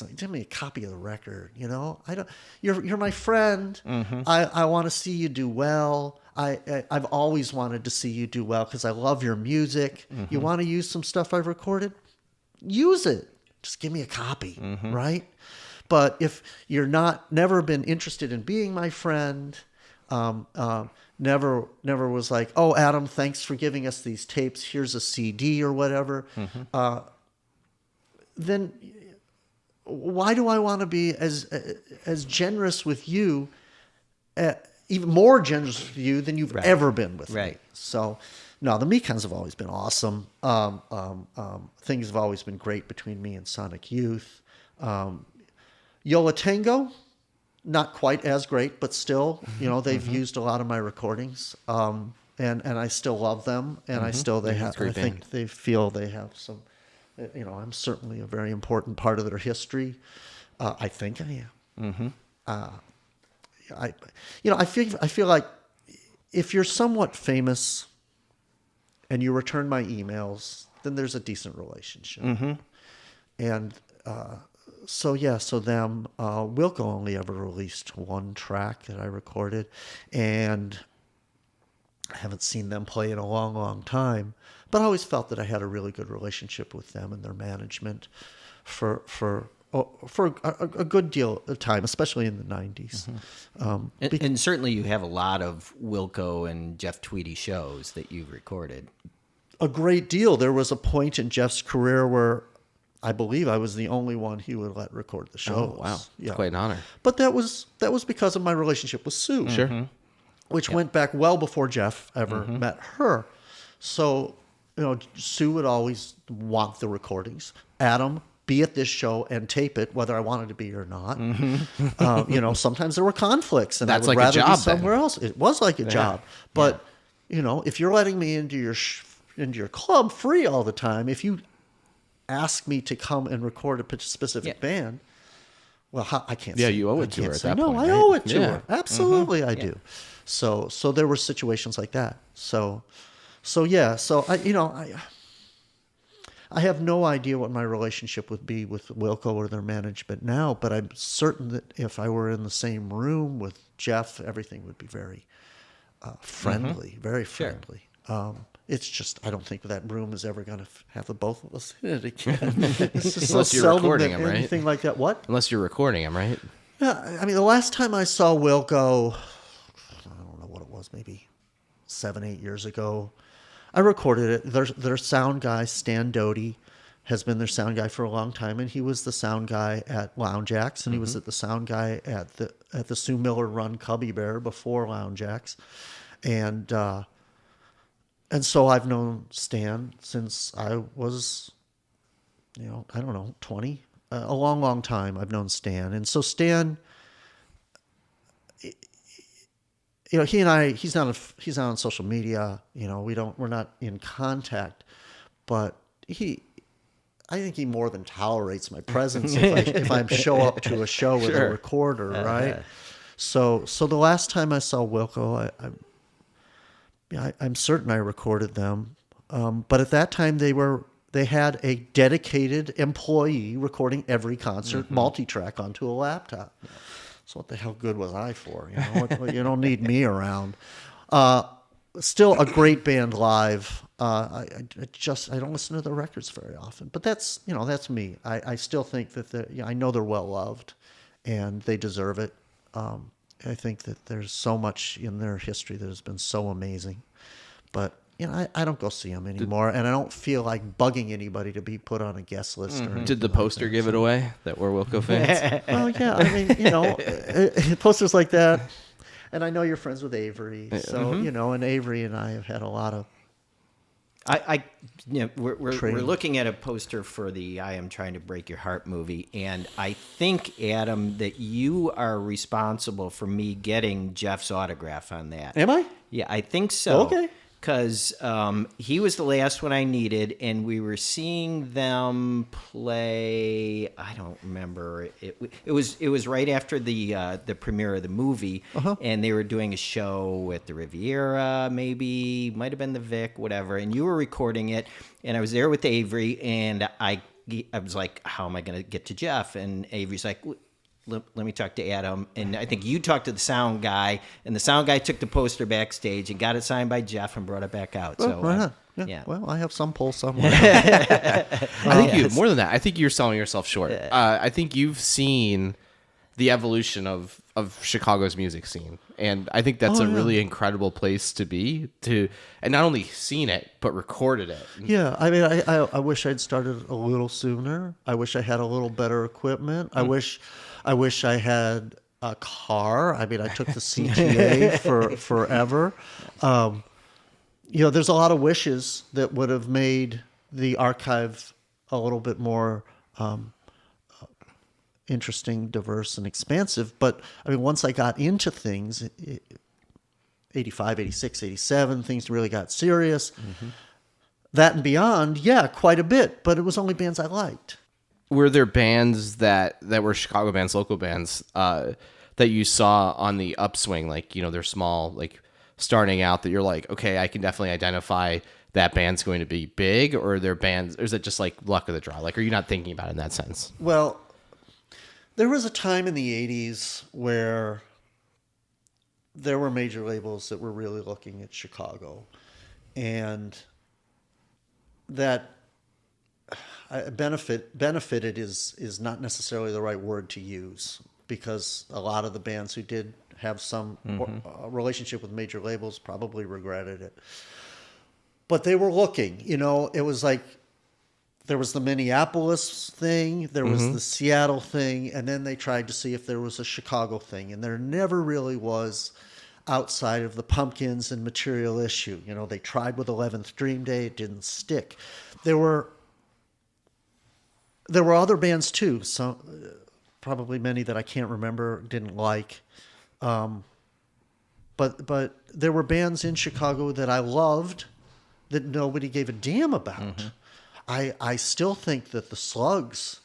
a copy of the record. You're my friend. I want to see you do well. I've always wanted to see you do well because I love your music. You want to use some stuff I've recorded? Use it. Just give me a copy, right? But if you're never been interested in being my friend, never was like, oh, Adam, thanks for giving us these tapes. Here's a CD or whatever. Then why do I want to be as generous with you, even more generous with you than you've ever been with me? So, no, the Mekons have always been awesome. Things have always been great between me and Sonic Youth. Yola Tango, not quite as great, but still, they've used a lot of my recordings, and I still love them, and I think they feel they have some. I'm certainly a very important part of their history. I think I am. I feel like if you're somewhat famous and you return my emails, then there's a decent relationship. And so them, Wilco only ever released one track that I recorded, and I haven't seen them play in a long, long time. But I always felt that I had a really good relationship with them and their management for a good deal of time, especially in the 90s. And certainly you have a lot of Wilco and Jeff Tweedy shows that you've recorded. A great deal. There was a point in Jeff's career where I believe I was the only one he would let record the shows. Oh, wow. Yeah. Quite an honor. But that was because of my relationship with Sue. Sure. Which went back well before Jeff ever met her. So, Sue would always want the recordings. Adam, be at this show and tape it, whether I wanted to be or not. Sometimes there were conflicts, and that's I would like rather a job be somewhere else. It was like a job, but if you're letting me into your club free all the time, if you ask me to come and record a specific band, well, I can't. Yeah, you owe it to her at that point. No, I owe it to her. Absolutely, I do. So there were situations like that. So I have no idea what my relationship would be with Wilco or their management now, but I'm certain that if I were in the same room with Jeff, everything would be very friendly, very friendly. It's just, I don't think that room is ever going to have the both of us in it again. It's just Unless you're recording him, right? Anything like that. What? Unless you're recording him, right? Yeah, I mean, the last time I saw Wilco, I don't know what it was, maybe 7-8 years ago. I recorded it. Their sound guy, Stan Doty, has been their sound guy for a long time, and he was the sound guy at Lounge Acts, and he was the sound guy at the Sue Miller run Cubby Bear before Lounge Acts, and so I've known Stan since I was, I don't know, 20, a long, long time. I've known Stan, and so Stan. He and I, he's not on social media. We're not in contact, but I think he more than tolerates my presence if I show up to a show with a recorder, right? So the last time I saw Wilco, I'm certain I recorded them, but at that time they had a dedicated employee recording every concert multi-track onto a laptop. So what the hell good was I for? You don't need me around. Still a great band live. I don't listen to the records very often, but that's me. I still think that I know they're well loved, and they deserve it. I think that there's so much in their history that has been so amazing, but I don't go see them anymore, and I don't feel like bugging anybody to be put on a guest list. Or Did the poster give it away that we're Wilco fans? Oh yeah, I mean, posters like that, and I know you're friends with Avery, so and Avery and I have had a lot of We're looking at a poster for the I Am Trying to Break Your Heart movie, and I think, Adam, that you are responsible for me getting Jeff's autograph on that. Am I? Yeah, I think so. Okay. Because he was the last one I needed, and we were seeing them play. I don't remember. It was right after the premiere of the movie, and they were doing a show at the Riviera, maybe might have been the Vic, whatever. And you were recording it, and I was there with Avery, and I was like, "How am I going to get to Jeff?" And Avery's like, let me talk to Adam. And I think you talked to the sound guy, and the sound guy took the poster backstage and got it signed by Jeff and brought it back out. So, why not? Yeah. Well, I have some pull somewhere. I think more than that. I think you're selling yourself short. I think you've seen the evolution of Chicago's music scene, and I think that's a really incredible place to be, and not only seen it but recorded it. Yeah, I mean, I wish I'd started a little sooner. I wish I had a little better equipment. I wish I had a car. I mean, I took the CTA for forever. There's a lot of wishes that would have made the archive a little bit more interesting, diverse, and expansive. But I mean, once I got into things, 85, 86, 87, things really got serious. Mm-hmm. That and beyond, quite a bit. But it was only bands I liked. Were there bands that were Chicago bands, local bands, that you saw on the upswing, like, they're small, like starting out, that you're like, okay, I can definitely identify that band's going to be big, or their bands, or is it just like luck of the draw? Like, are you not thinking about it in that sense? Well, there was a time in the 80s where there were major labels that were really looking at Chicago, and that benefited is not necessarily the right word to use, because a lot of the bands who did have some relationship with major labels probably regretted it. But they were looking, it was like there was the Minneapolis thing, there was the Seattle thing, and then they tried to see if there was a Chicago thing, and there never really was outside of the Pumpkins and Material Issue. They tried with 11th Dream Day, it didn't stick. There were other bands too, some probably many that I can't remember, didn't like. But there were bands in Chicago that I loved that nobody gave a damn about. I still think that the Slugs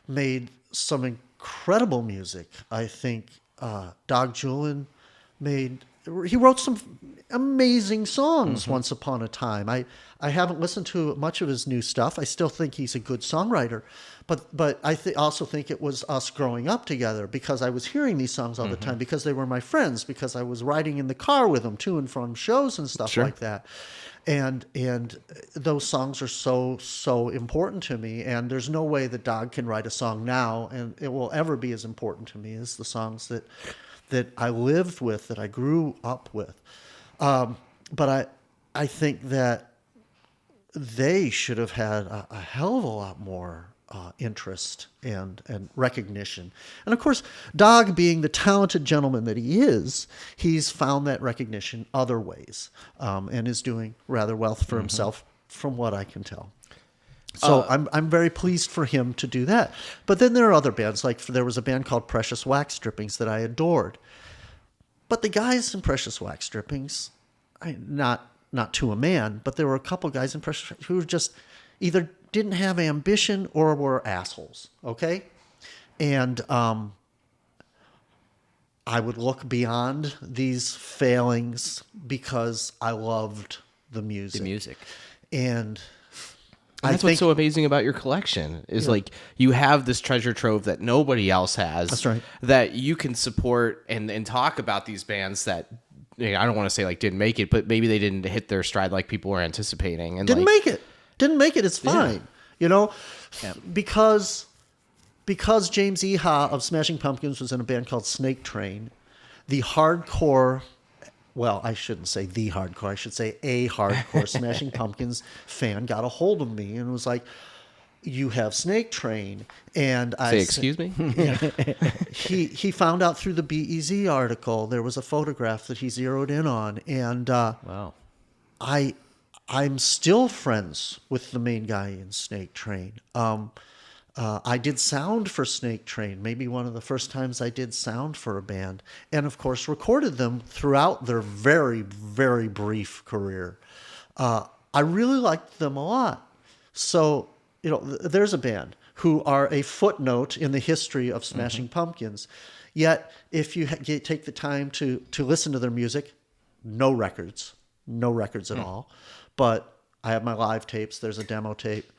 made some incredible music. I think Dog Julin he wrote some amazing songs once upon a time. I haven't listened to much of his new stuff. I still think he's a good songwriter, but I also think it was us growing up together, because I was hearing these songs all the time, because they were my friends, because I was riding in the car with them to and from shows and stuff like that. And those songs are so important to me, and there's no way that Dog can write a song now and it will ever be as important to me as the songs that I lived with, that I grew up with. But I think that they should have had a hell of a lot more interest and recognition. And of course, Dog, being the talented gentleman that he is, he's found that recognition other ways, and is doing rather well for himself, from what I can tell. So I'm very pleased for him to do that. But then there are other bands, like there was a band called Precious Wax Strippings that I adored. But the guys in Precious Wax Strippings, not to a man, but there were a couple guys in Precious who just either didn't have ambition or were assholes, okay? And I would look beyond these failings because I loved the music. And that's what's so amazing about your collection is like you have this treasure trove that nobody else has. That's right. That you can support and talk about these bands that, I don't want to say like didn't make it, but maybe they didn't hit their stride like people were anticipating. And didn't make it. It's fine. Because James Iha of Smashing Pumpkins was in a band called Snake Train, the hardcore. Well, I shouldn't say the hardcore. I should say a hardcore Smashing Pumpkins fan got a hold of me and was like, "You have Snake Train," and I say, "Excuse me." Yeah. He found out through the BEZ article there was a photograph that he zeroed in on, and wow, I'm still friends with the main guy in Snake Train. I did sound for Snake Train, maybe one of the first times I did sound for a band, and of course recorded them throughout their very, very brief career. I really liked them a lot. So, there's a band who are a footnote in the history of Smashing Pumpkins. Yet, if you take the time to listen to their music, no records at all. But I have my live tapes. There's a demo tape.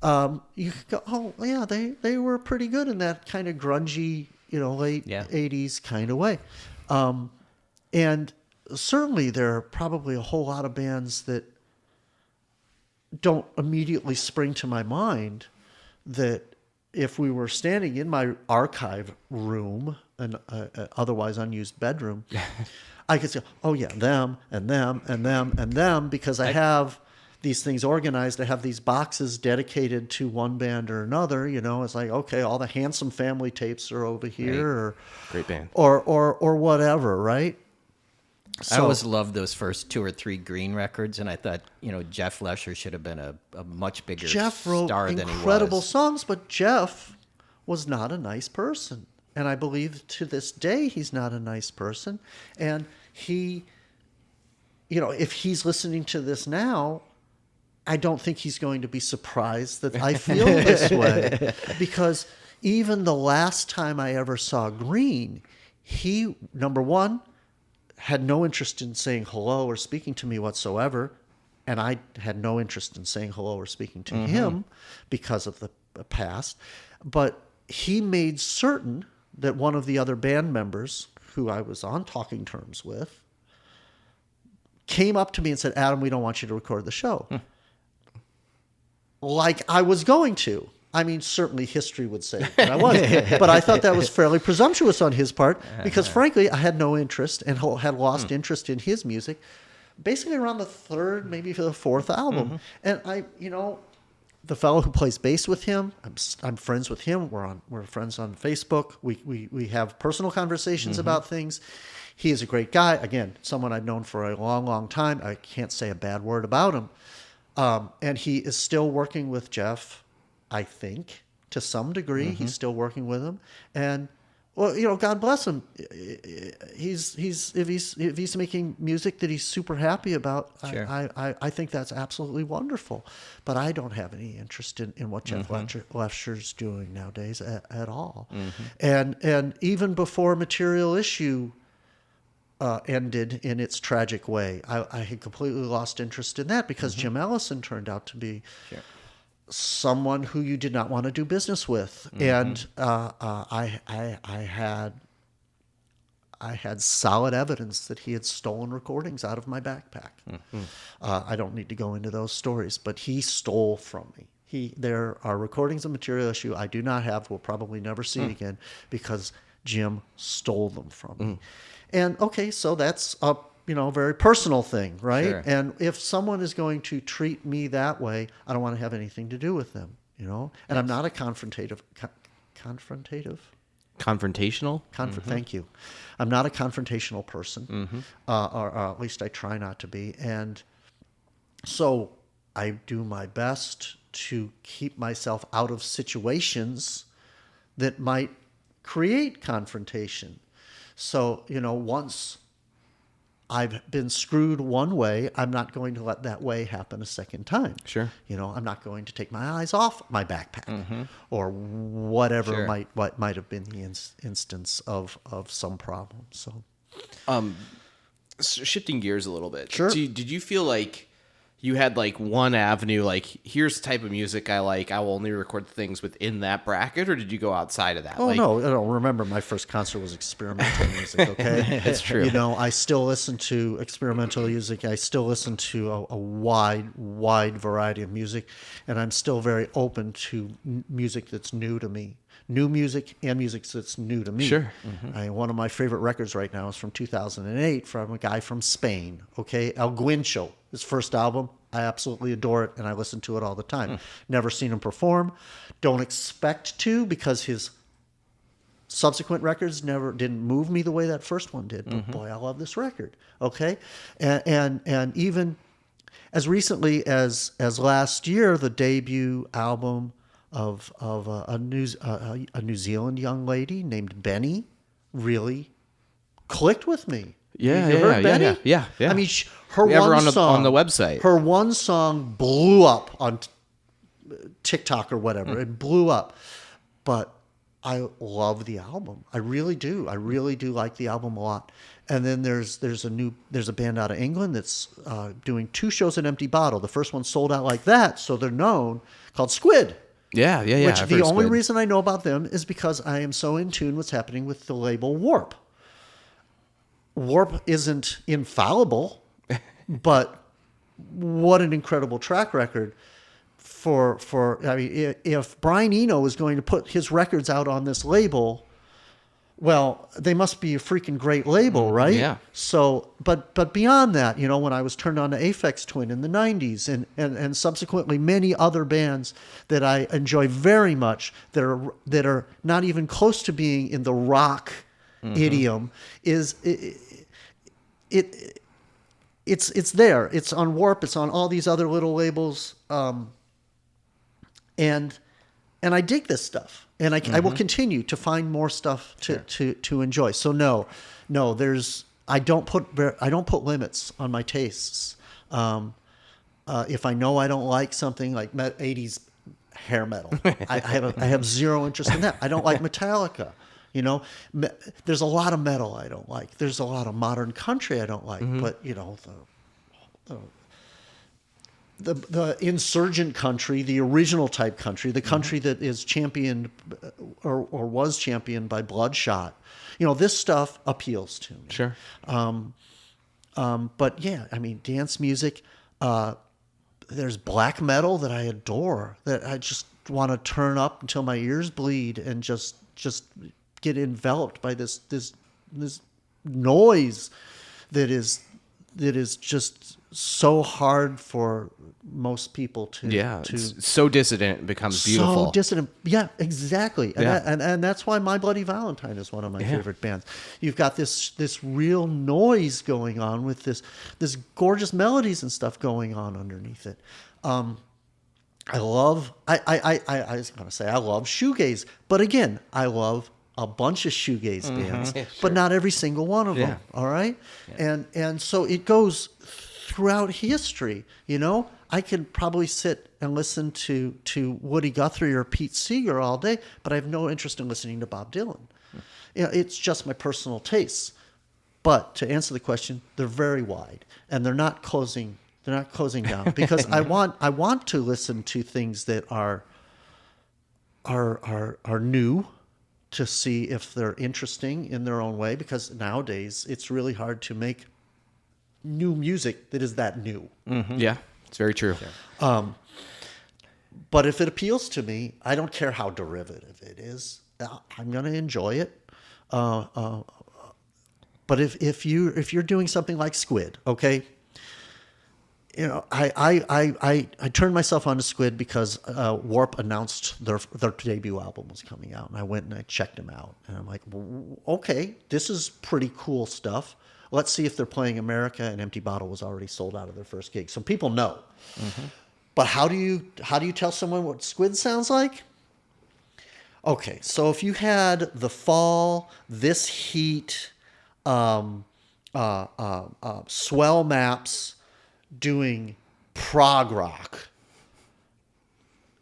You could go, oh yeah, they were pretty good in that kind of grungy, late 80s kind of way. And certainly there are probably a whole lot of bands that don't immediately spring to my mind that if we were standing in my archive room, an otherwise unused bedroom, I could say, oh yeah, them and them and them and them, because I have these things organized. I have these boxes dedicated to one band or another. It's like, okay, all the Handsome Family tapes are over here, or great band, or whatever, right? I always loved those first 2 or 3 Green records, and I thought, Jeff Lesher should have been a much bigger Jeff wrote star than he was. incredible songs, but Jeff was not a nice person. And I believe to this day he's not a nice person. And he, if he's listening to this now, I don't think he's going to be surprised that I feel this way. Because even the last time I ever saw Green, he, number one, had no interest in saying hello or speaking to me whatsoever. And I had no interest in saying hello or speaking to him because of the past. But he made certain that one of the other band members, who I was on talking terms with, came up to me and said, Adam, we don't want you to record the show. Like I was going to. I mean, certainly history would say that I was. But I thought that was fairly presumptuous on his part because, frankly, I had no interest and had lost interest in his music basically around the 3rd, maybe the 4th album. And the fellow who plays bass with him, I'm friends with him. We're friends on Facebook. We have personal conversations about things. He is a great guy. Again, someone I've known for a long, long time. I can't say a bad word about him. And he is still working with Jeff, I think, to some degree. He's still working with him. And, well, God bless him. If he's making music that he's super happy about, sure. I think that's absolutely wonderful. But I don't have any interest in what Jeff Lesher's doing nowadays at all. And even before Material Issue ended in its tragic way, I had completely lost interest in that because Jim Ellison turned out to be someone who you did not want to do business with. And I had solid evidence that he had stolen recordings out of my backpack. I don't need to go into those stories, but he stole from me. There are recordings of Material Issue I do not have, will probably never see again, because Jim stole them from me. And okay, so that's a very personal thing, right? Sure. And if someone is going to treat me that way, I don't want to have anything to do with them, And I'm not a confrontational. Thank you. I'm not a confrontational person, or at least I try not to be. And so I do my best to keep myself out of situations that might create confrontation. So, once I've been screwed one way, I'm not going to let that way happen a second time. Sure. I'm not going to take my eyes off my backpack or whatever might have been the instance of some problem. So, shifting gears a little bit. Sure. Did you feel like you had like one avenue, like here's the type of music I like, I will only record things within that bracket, or did you go outside of that? Oh, no, I don't remember my first concert was experimental music, okay? It's true. I still listen to experimental music. I still listen to a wide variety of music, and I'm still very open to music that's new to me. New music and music that's new to me. Sure. One of my favorite records right now is from 2008 from a guy from Spain, okay? El Guincho, his first album. I absolutely adore it, and I listen to it all the time. Never seen him perform. Don't expect to, because his subsequent records didn't move me the way that first one did. But boy, I love this record, okay? And even as recently as last year, the debut album of a New Zealand young lady named Benny really clicked with me. Yeah, You heard Benny? yeah. I mean, her We have her one song on the website. Her one song blew up on TikTok or whatever. It blew up, but I love the album. I really do. I really do like the album a lot. And then there's a band out of England that's doing 2 shows at Empty Bottle. The first one sold out like that, so they're known, called Squid. Yeah. Which I've the heard only Squid. reason I know about them is because I am so in tune what's happening with the label Warp. Warp isn't infallible, but what an incredible track record for I mean, if Brian Eno is going to put his records out on this label, well, they must be a freaking great label, right? Yeah. So, but beyond that, you know, when I was turned on to Aphex Twin in the 90s and subsequently many other bands that I enjoy very much that are not even close to being in the rock idiom is it's there. It's on Warp, it's on all these other little labels. And I dig this stuff, and I will continue to find more stuff to enjoy. So no, I don't put limits on my tastes. If I know I don't like something like 80s hair metal, I have zero interest in that. I don't like Metallica. You know, there's a lot of metal I don't like. There's a lot of modern country I don't like. But you know, the insurgent country, the original type country, the country that is championed or was championed by Bloodshot, you know, this stuff appeals to me. Sure. But yeah, I mean, dance music. There's black metal that I adore, that I just want to turn up until my ears bleed and just get enveloped by this noise that is just so hard for most people to it's so dissident it becomes beautiful. So dissident, yeah, exactly. And that's why My Bloody Valentine is one of my favorite bands. You've got this real noise going on with this gorgeous melodies and stuff going on underneath it. I love shoegaze, but again, I love a bunch of shoegaze bands, but not every single one of them. All right, and so it goes throughout history. You know, I could probably sit and listen to Woody Guthrie or Pete Seeger all day, but I have no interest in listening to Bob Dylan. You know, it's just my personal tastes. But to answer the question, they're very wide, and they're not closing down because I want to listen to things that are new, to see if they're interesting in their own way, because nowadays it's really hard to make new music that is that new. Yeah, it's very true. But if it appeals to me, I don't care how derivative it is. I'm going to enjoy it. But if you're doing something like Squid, okay, you know, I turned myself on to Squid because Warp announced their debut album was coming out, and I went and I checked them out, and I'm like, okay, this is pretty cool stuff. Let's see if they're playing America. And Empty Bottle was already sold out of their first gig, so people know. But how do you tell someone what Squid sounds like? Okay, so if you had The Fall, This Heat, Swell Maps doing prog rock,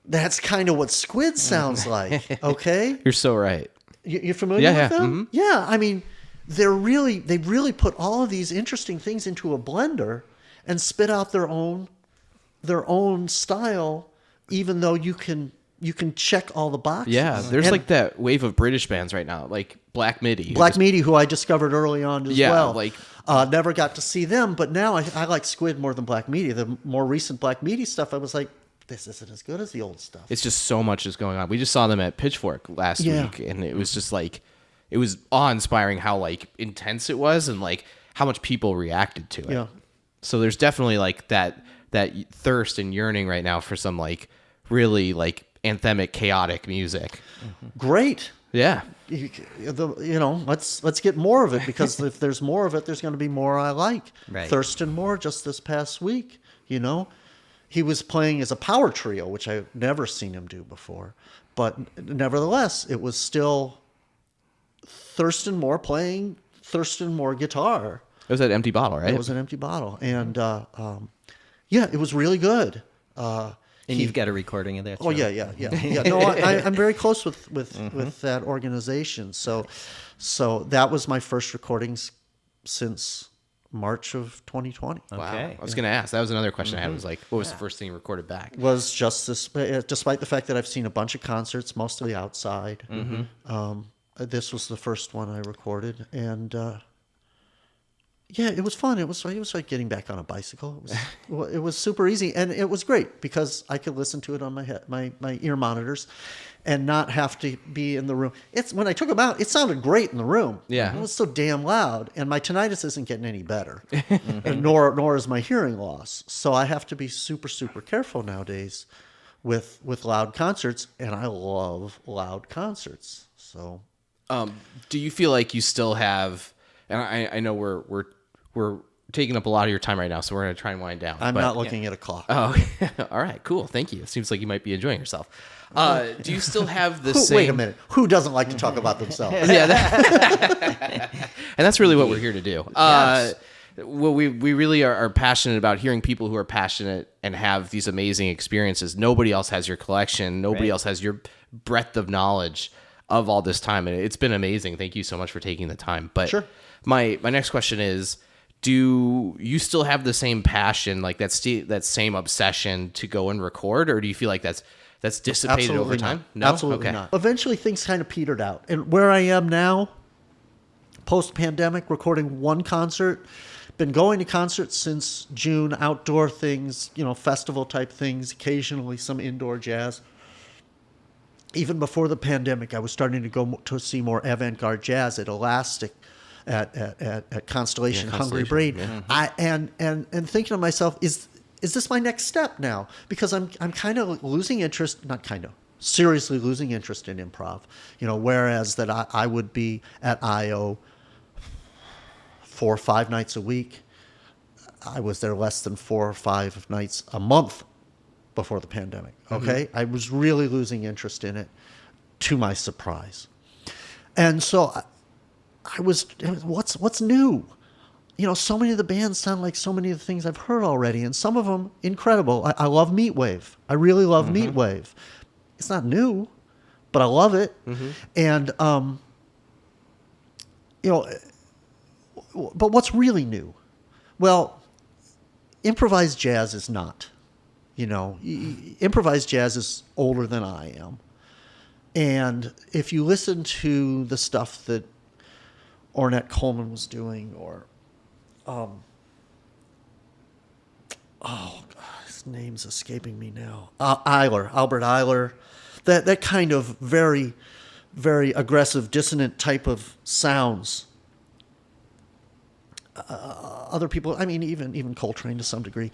that's kind of what Squid sounds like. Okay, You're so right. you're familiar with them? Mm-hmm. Yeah, I mean, they really put all of these interesting things into a blender and spit out their own style, even though you can check all the boxes. Yeah, there's And like that wave of British bands right now, like Black Midi. Midi, who I discovered early on as well. like never got to see them, but now I like Squid more than Black Midi. The more recent Black Midi stuff, I was like, this isn't as good as the old stuff. it's just so much is going on. We just saw them at Pitchfork last week, and it was just like, it was awe-inspiring how like intense it was and like how much people reacted to it. Yeah. So there's definitely like that thirst and yearning right now for some like really like anthemic, chaotic music. Great. Yeah. You know, let's get more of it, because if there's more of it, there's going to be more I like. Right. Thurston Moore just this past week, you know. He was playing as a power trio, which I've never seen him do before. But nevertheless, it was still Thurston Moore playing Thurston Moore guitar. It was that empty bottle, right? It was an empty bottle. And yeah, it was really good. And you've got a recording of that? Oh, yeah. No, I'm very close with that organization. So that was my first recordings since March of 2020. Wow. I was going to ask. That was another question I had. Was like, what was the first thing you recorded back? Was just this, despite the fact that I've seen a bunch of concerts, mostly outside. This was the first one I recorded, and yeah, it was fun. It was like getting back on a bicycle. It was super easy, and it was great because I could listen to it on my ear monitors, and not have to be in the room. It's when I took them out, it sounded great in the room. Yeah, it was so damn loud, and my tinnitus isn't getting any better, and nor is my hearing loss. So I have to be super careful nowadays with loud concerts, and I love loud concerts. So, do you feel like you still have? And I know we're taking up a lot of your time right now, so we're going to try and wind down. I'm not looking at a clock. Oh, all right, cool. Thank you. It seems like you might be enjoying yourself. Do you still have the same? Wait a minute. Who doesn't like to talk about themselves? Yeah, and that's really what we're here to do. Yes. Well, we really are passionate about hearing people who are passionate and have these amazing experiences. Nobody else has your collection. Nobody else has your breadth of knowledge of all this time, and it's been amazing. Thank you so much for taking the time. But sure. My next question is, do you still have the same passion, like that same obsession to go and record, or do you feel like that's dissipated Absolutely over time? Not. No? Absolutely not. Eventually things kind of petered out. And where I am now, post-pandemic, recording one concert, been going to concerts since June, outdoor things, festival type things, occasionally some indoor jazz. Even before the pandemic, I was starting to go to see more avant-garde jazz at Elastic, at Constellation, Hungry Brain. Yeah. And thinking to myself, is this my next step now? Because I'm kind of losing interest, seriously losing interest in improv. Whereas that I would be at IO 4 or 5 nights a week. I was there less than 4 or 5 nights a month before the pandemic. Okay. I was really losing interest in it, to my surprise. And so what's new? So many of the bands sound like so many of the things I've heard already, and some of them incredible. I love Meatwave. I really love Meatwave. It's not new, but I love it. And but what's really new? Well, improvised jazz is not. Improvised jazz is older than I am. And if you listen to the stuff that Ornette Coleman was doing, or his name's escaping me now. Albert Eiler, that kind of very, very aggressive, dissonant type of sounds. Other people, I mean, even Coltrane to some degree.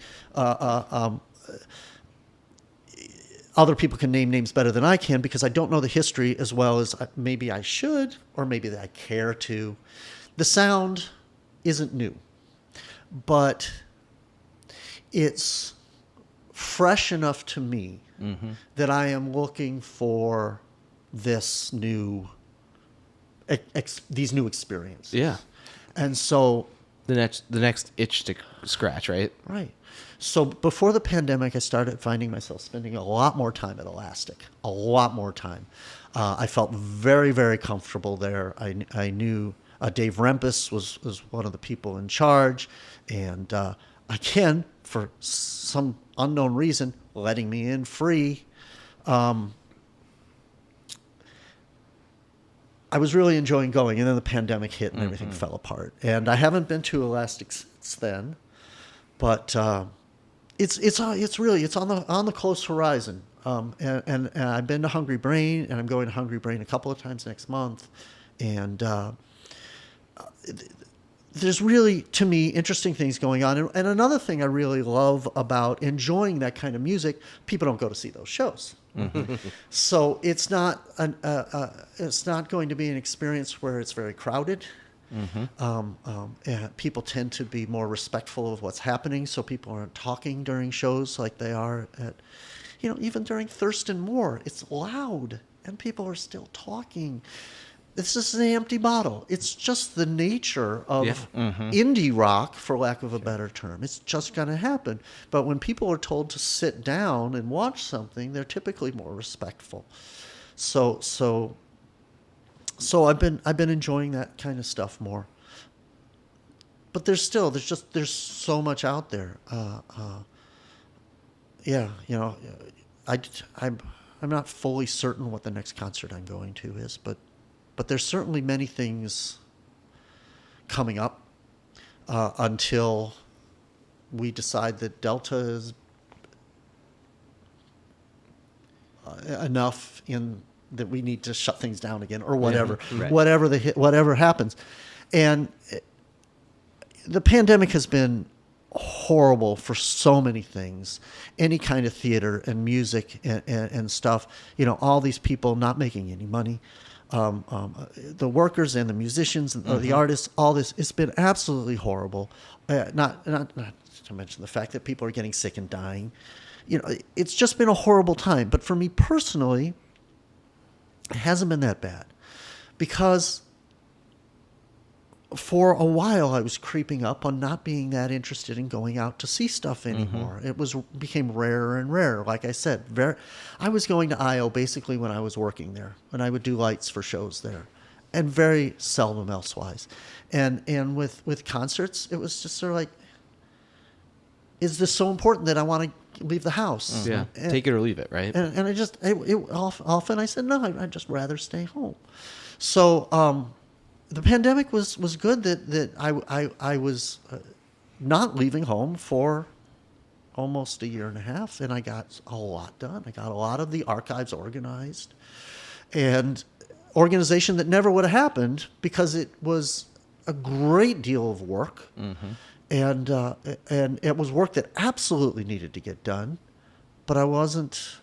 Other people can name names better than I can because I don't know the history as well as maybe I should, or maybe that I care to. The sound isn't new, but it's fresh enough to me that I am looking for this new, these new experiences. Yeah. And so the next itch to scratch, right? Right. So before the pandemic, I started finding myself spending a lot more time at Elastic, a lot more time. I felt very, very comfortable there. I knew Dave Rempus was one of the people in charge, and again, for some unknown reason, letting me in free. I was really enjoying going, and then the pandemic hit and everything fell apart. And I haven't been to Elastic since then, but it's on the close horizon. And I've been to Hungry Brain, and I'm going to Hungry Brain a couple of times next month. And there's really, to me, interesting things going on. And another thing I really love about enjoying that kind of music, people don't go to see those shows. So it's not going to be an experience where it's very crowded. And people tend to be more respectful of what's happening, so people aren't talking during shows like they are at, even during Thurston Moore. It's loud, and people are still talking. This is an empty bottle. It's just the nature of indie rock, for lack of a better term. It's just going to happen. But when people are told to sit down and watch something, they're typically more respectful. So I've been enjoying that kind of stuff more. But there's so much out there. I'm not fully certain what the next concert I'm going to is, but there's certainly many things coming up until we decide that Delta is enough in that we need to shut things down again, or whatever, whatever happens. And the pandemic has been horrible for so many things, any kind of theater and music and stuff. All these people not making any money. The workers and the musicians and the artists, all this, it's been absolutely horrible. Not to mention the fact that people are getting sick and dying. It's just been a horrible time. But for me personally, it hasn't been that bad, because for a while I was creeping up on not being that interested in going out to see stuff anymore. It became rarer and rarer. Like I said, I was going to IO basically when I was working there, when I would do lights for shows there, and very seldom elsewise. And with concerts, it was just sort of like, is this so important that I want to leave the house? Yeah, take it or leave it, right? And often I said, no, I'd just rather stay home. So the pandemic was good that I was not leaving home for almost a year and a half, and I got a lot done. I got a lot of the archives organized, and organization that never would have happened because it was a great deal of work, and it was work that absolutely needed to get done, but I wasn't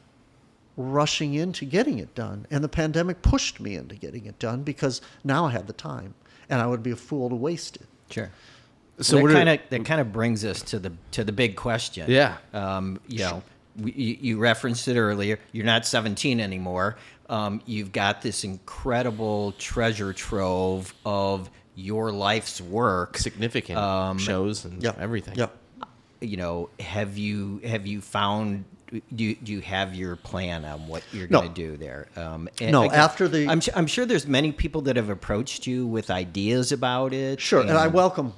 rushing into getting it done. And the pandemic pushed me into getting it done because now I had the time, and I would be a fool to waste it. Sure. So that kind of brings us to the big question. Yeah. You referenced it earlier. You're not 17 anymore. You've got this incredible treasure trove of your life's work, significant shows and everything. Yep. Have you found? Do you have your plan on what you're going to do there? After the... I'm sure there's many people that have approached you with ideas about it. Sure, and I welcome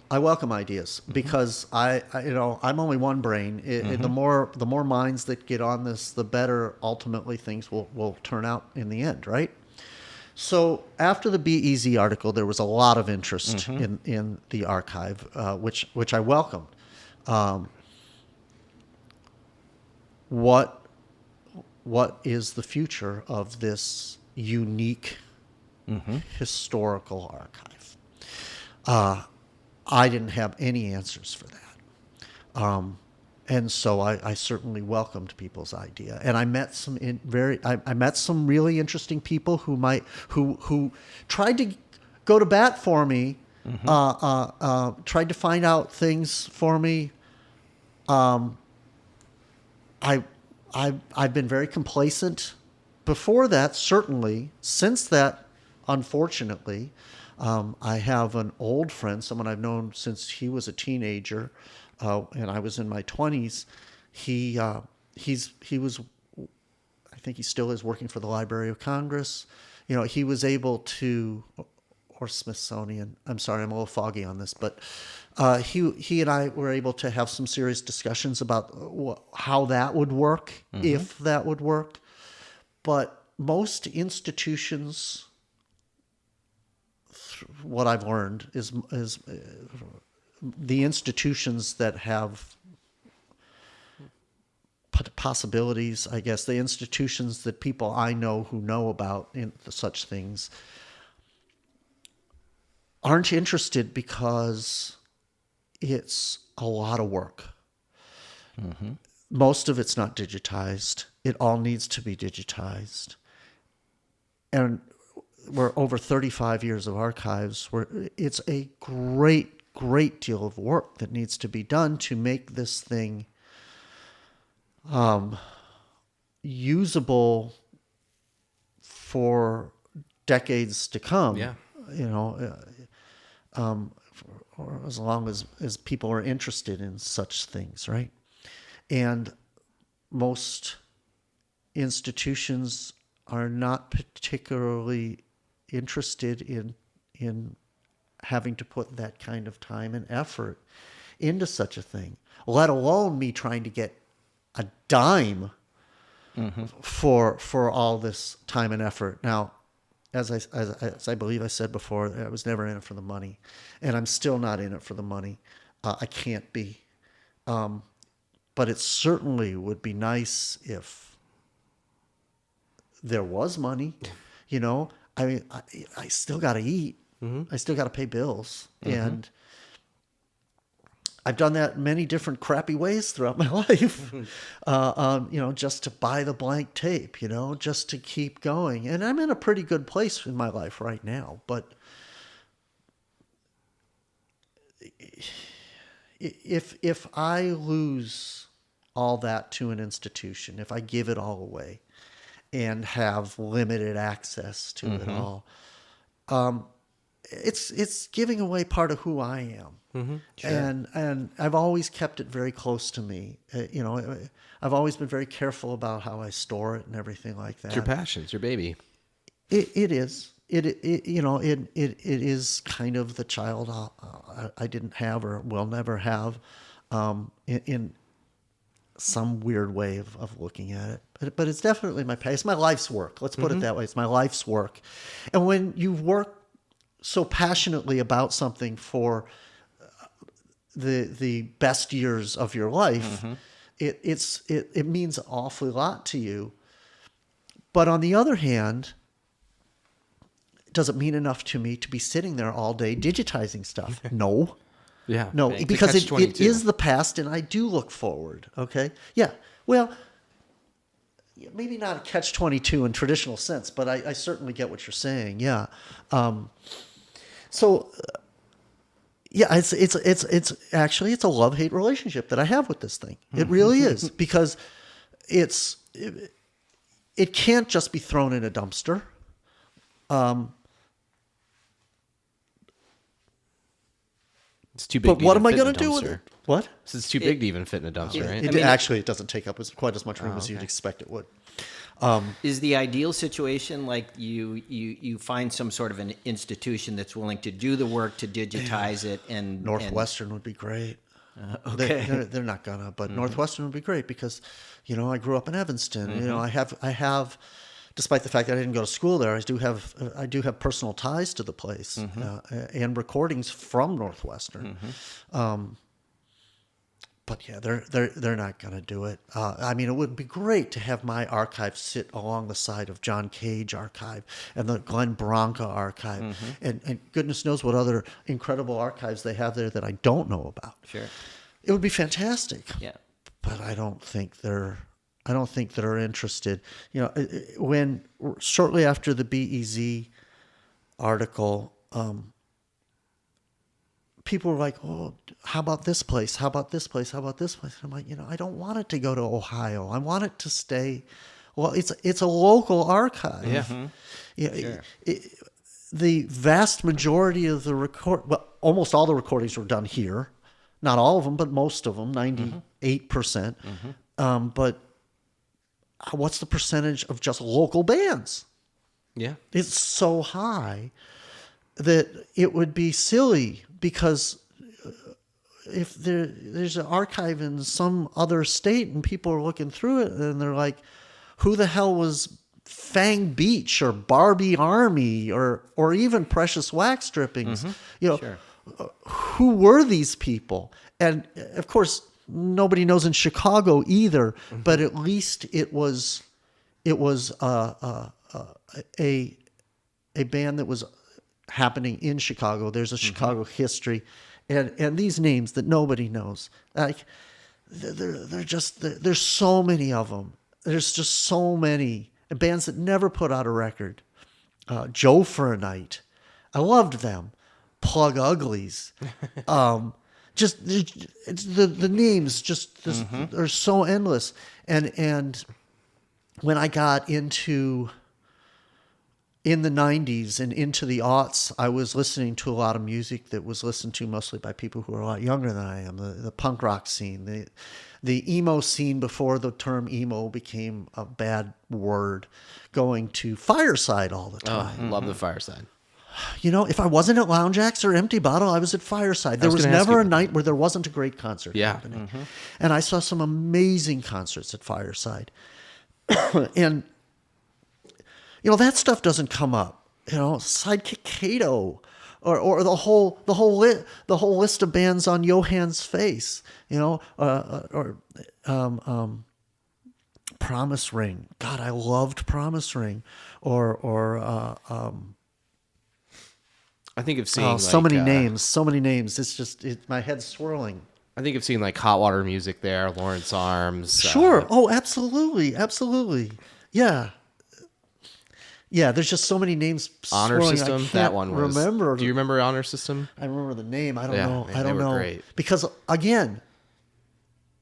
ideas, because I'm only one brain. The more minds that get on this, the better ultimately things will turn out in the end, right? So after the Be Easy article, there was a lot of interest in the archive, which I welcomed. What is the future of this unique historical archive? I didn't have any answers for that, and so I certainly welcomed people's idea. And I met some really interesting people who tried to go to bat for me, tried to find out things for me. I've been very complacent before that, certainly. Since that, unfortunately, I have an old friend, someone I've known since he was a teenager, and I was in my 20s. He was, I think he still is, working for the Library of Congress. He was able to, or Smithsonian. I'm sorry, I'm a little foggy on this, but he and I were able to have some serious discussions about how that would work, if that would work. But most institutions, what I've learned is the institutions that have possibilities, I guess, the institutions that people I know who know about in such things aren't interested because it's a lot of work. Most of it's not digitized. It all needs to be digitized. And we're over 35 years of archives, where it's a great deal of work that needs to be done to make this thing usable for decades to come. Yeah. You know, or as long as people are interested in such things, right? And most institutions are not particularly interested in having to put that kind of time and effort into such a thing, let alone me trying to get a dime for all this time and effort. Now, as I believe I said before, I was never in it for the money, and I'm still not in it for the money. I can't be. But it certainly would be nice if there was money. You know, I mean, I still got to eat. I still got to pay bills. And I've done that in many different crappy ways throughout my life, you know, just to buy the blank tape, you know, just to keep going. And I'm in a pretty good place in my life right now. But if I lose all that to an institution, if I give it all away and have limited access to it all, it's giving away part of who I am. Sure. And I've always kept it very close to me. You know, I've always been very careful about how I store it and everything like that. It's your passion. It's your baby. It is. It you know, it is kind of the child I didn't have or will never have, in some weird way of looking at it. But it's definitely my passion. It's my life's work. Let's put it that way. It's my life's work. And when you work so passionately about something for the best years of your life, it means an awfully lot to you. But on the other hand, does it mean enough to me to be sitting there all day digitizing stuff? No. Yeah. No, It's a because it catch-22. is the past, and I do look forward. Okay. Yeah. Well, maybe not a catch-22 in traditional sense, but I certainly get what you're saying. Yeah. So, yeah, it's actually a love-hate relationship that I have with this thing. It really is, because it can't just be thrown in a dumpster. It's too big. But to what even am I fit in going a to do with dumpster. it? What? It's too big to even fit in a dumpster, right? It doesn't take up quite as much room as you'd expect it would. Is the ideal situation like you find some sort of an institution that's willing to do the work to digitize it, and Northwestern would be great. Okay. They're not gonna, but Northwestern would be great because, you know, I grew up in Evanston. You know, I have, despite the fact that I didn't go to school there, I do have personal ties to the place and recordings from Northwestern. But yeah, they're not going to do it. I mean, it would be great to have my archive sit along the side of John Cage archive and the Glenn Branca archive, and goodness knows what other incredible archives they have there that I don't know about. Sure. It would be fantastic. Yeah. But I don't think they're interested. You know, when shortly after the BEZ article, people were like, "Oh, how about this place? How about this place? How about this place?" I'm like, you know, I don't want it to go to Ohio. I want it to stay. Well, it's a local archive. Yeah. Yeah. The vast majority of almost all the recordings were done here. Not all of them, but most of them, 98%. But what's the percentage of just local bands? Yeah. It's so high that it would be silly, because if there's an archive in some other state and people are looking through it and they're like, who the hell was Fang Beach or Barbie Army or even Precious Wax Strippings? You know, Sure. Who were these people? And of course, nobody knows in Chicago either, but at least it was a band that was happening in Chicago. There's a Chicago history, and these names that nobody knows, like there's so many of them. There's just so many bands that never put out a record, Joe for a Night. I loved them. Plug Uglies. Just it's the names just are so endless. And when I got into in the 90s and into the aughts, I was listening to a lot of music that was listened to mostly by people who are a lot younger than I am. The punk rock scene, the emo scene before the term emo became a bad word, going to Fireside all the time. Love the Fireside. You know, if I wasn't at Lounge Acts or Empty Bottle, I was at Fireside. There was never a night where there wasn't a great concert happening. And I saw some amazing concerts at Fireside. And, you know, that stuff doesn't come up. You know, Sidekick Kato or the whole list of bands on Johann's Face, you know, or Promise Ring. God, I loved Promise Ring. I think of seeing so many names. It's just my head's swirling. I think of seeing like Hot Water Music there, Lawrence Arms. Sure. Absolutely. Yeah. Yeah, there's just so many names. Honor swirling. System. I can't That one was. remember. Do you remember Honor System? I remember the name. I don't Yeah, know. man, I don't they were know. great. Because again,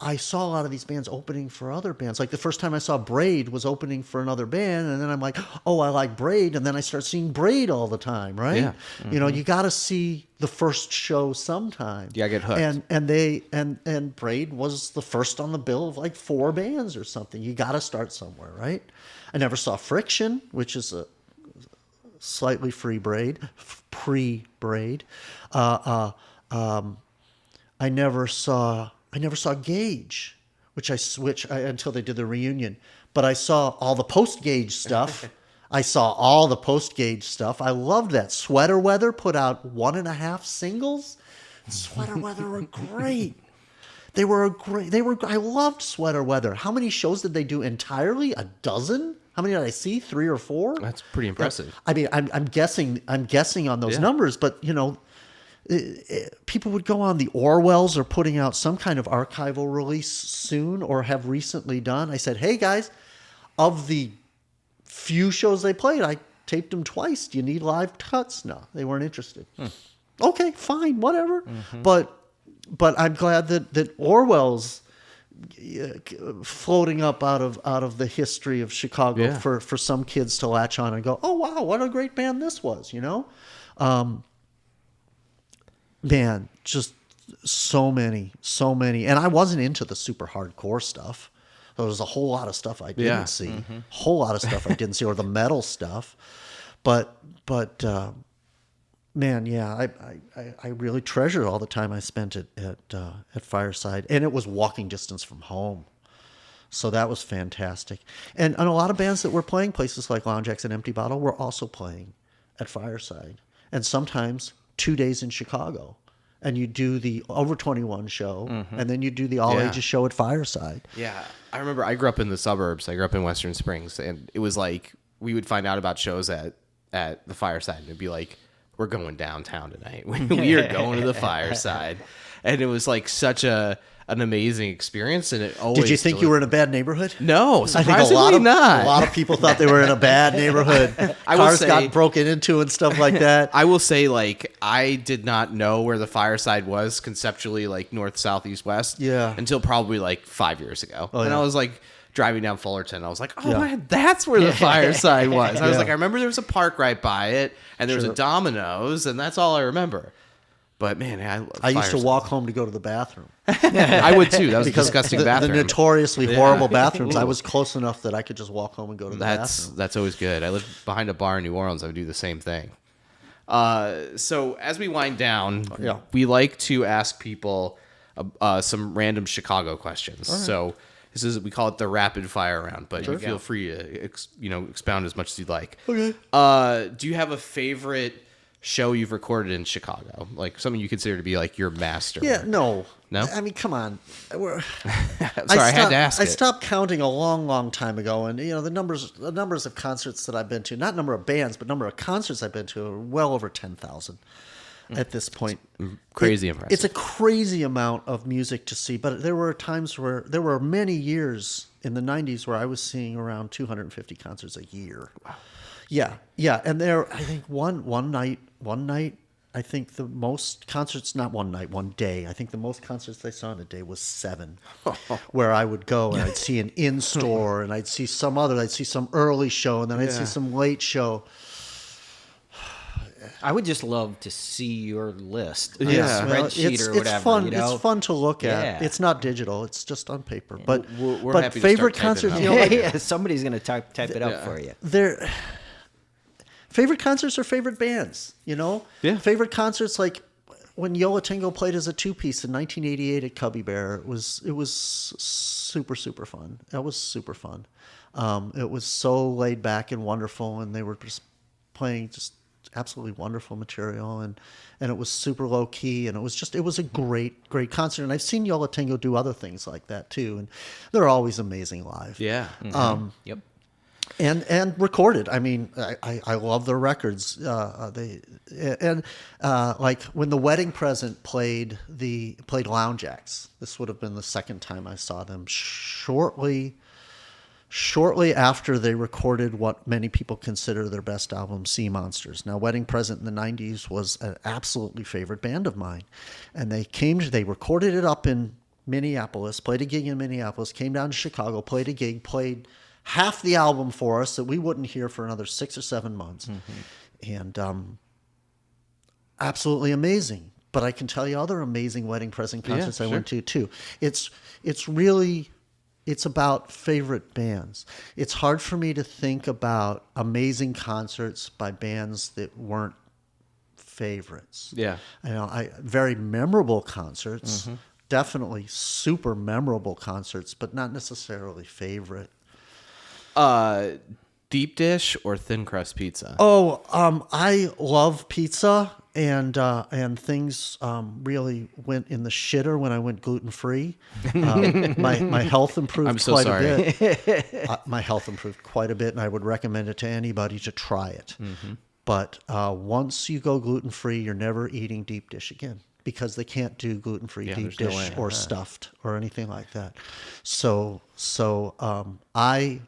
I saw a lot of these bands opening for other bands. Like the first time I saw Braid was opening for another band, and then I'm like, oh, I like Braid, and then I start seeing Braid all the time, right? Yeah. You know, you got to see the first show sometime. Yeah, get hooked. And Braid was the first on the bill of like 4 bands or something. You got to start somewhere, right? I never saw Friction, which is a slightly pre-Braid. I never saw Gauge, which I switched until they did the reunion. But I saw all the post-Gauge stuff. I loved that. Sweater Weather put out 1.5 singles. Sweater Weather were great. I loved Sweater Weather. How many shows did they do entirely? 12? How many did I see? 3 or 4? That's pretty impressive. I mean, I'm guessing on those numbers, but you know, people would go on. The Orwells are putting out some kind of archival release soon or have recently done. I said, hey guys, of the few shows they played, I taped them twice. Do you need live cuts? No, they weren't interested. Okay, fine, whatever. But I'm glad that Orwell's floating up out of the history of Chicago for some kids to latch on and go, oh wow, what a great band this was, you know? Man, just so many. And I wasn't into the super hardcore stuff. There was a whole lot of stuff I didn't see. Whole lot of stuff I didn't see, or the metal stuff. But man, yeah, I really treasure all the time I spent at Fireside. And it was walking distance from home. So that was fantastic. And a lot of bands that were playing places like Lounge Acts and Empty Bottle were also playing at Fireside. And sometimes 2 days in Chicago, and you do the over 21 show, and then you do the all ages show at Fireside. Yeah, I remember I grew up in the suburbs. I grew up in Western Springs, and it was like we would find out about shows at the Fireside, and it'd be like, we're going downtown tonight. We are going to the Fireside. And it was like such an amazing experience, and it always. Did you think you were in a bad neighborhood? No, surprisingly I think not. A lot of people thought they were in a bad neighborhood. Cars got broken into and stuff like that. I will say, like, I did not know where the Fireside was conceptually, like north, south, east, west. Yeah. Until probably like 5 years ago, and I was like driving down Fullerton. I was like, oh man, that's where the Fireside was. I was like, I remember there was a park right by it, and there was a Domino's, and that's all I remember. But man, I used to walk home to go to the bathroom. I would too. That was a disgusting bathroom. The notoriously horrible bathrooms. I was close enough that I could just walk home and go to the bathroom. That's always good. I lived behind a bar in New Orleans. I would do the same thing. So as we wind down, we like to ask people some random Chicago questions. Right. So we call it the rapid fire round, but you feel free to expound as much as you'd like. Okay. Do you have a favorite show you've recorded in Chicago, like something you consider to be like your master? Yeah, no. I mean, come on. Sorry, I had to ask. I stopped counting a long time ago, and the numbers of concerts that I've been to, not number of bands, but number of concerts I've been to, are well over 10,000 at this point. Crazy impressive. It's a crazy amount of music to see, but there were many years in the 90s where I was seeing around 250 concerts a year. Wow. Yeah, and there, I think one night, I think the most concerts, not one night, one day. I think the most concerts I saw in a day was 7, where I would go and I'd see an in-store and I'd see some early show and then I'd see some late show. I would just love to see your list on Yeah. a spreadsheet or whatever. It's fun. You know? It's fun to look at. Yeah. It's not digital. It's just on paper. But We're but happy to favorite start typing concerts, it you up. know, like, yeah, somebody's going to type it up for you. they're favorite concerts are favorite bands, you know? Yeah. Favorite concerts, like when Yo La Tengo played as a 2-piece in 1988 at Cubby Bear, it was super, super fun. That was super fun. It was so laid back and wonderful, and they were just playing just absolutely wonderful material, and it was super low key, and it was a great concert. And I've seen Yo La Tengo do other things like that too, and they're always amazing live. Yeah. Yep. And recorded. I mean, I love their records. Like when The Wedding Present played Lounge Acts. This would have been the second time I saw them. Shortly after they recorded what many people consider their best album, Sea Monsters. Now, Wedding Present in the 90s was an absolutely favorite band of mine, and they recorded it up in Minneapolis, played a gig in Minneapolis, came down to Chicago, played a gig, played half the album for us that we wouldn't hear for another 6 or 7 months. And absolutely amazing. But I can tell you other amazing Wedding Present concerts I went to too. It's about favorite bands. It's hard for me to think about amazing concerts by bands that weren't favorites. Yeah. Very memorable concerts, definitely super memorable concerts, but not necessarily favorite. Deep dish or thin crust pizza? I love pizza, and things really went in the shitter when I went gluten free. My health improved I'm so quite sorry. a bit. My health improved quite a bit, and I would recommend it to anybody to try it. But once you go gluten free, you're never eating deep dish again, because they can't do gluten free deep there's no dish way. or stuffed or anything like that. So I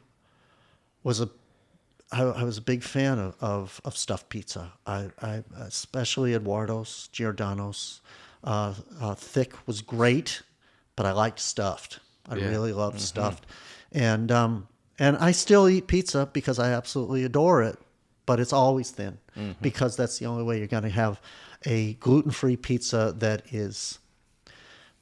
was a big fan of stuffed pizza. I especially Eduardo's, Giordano's. Thick was great, but I liked stuffed. I really loved stuffed, and I still eat pizza because I absolutely adore it. But it's always thin, because that's the only way you're going to have a gluten-free pizza that is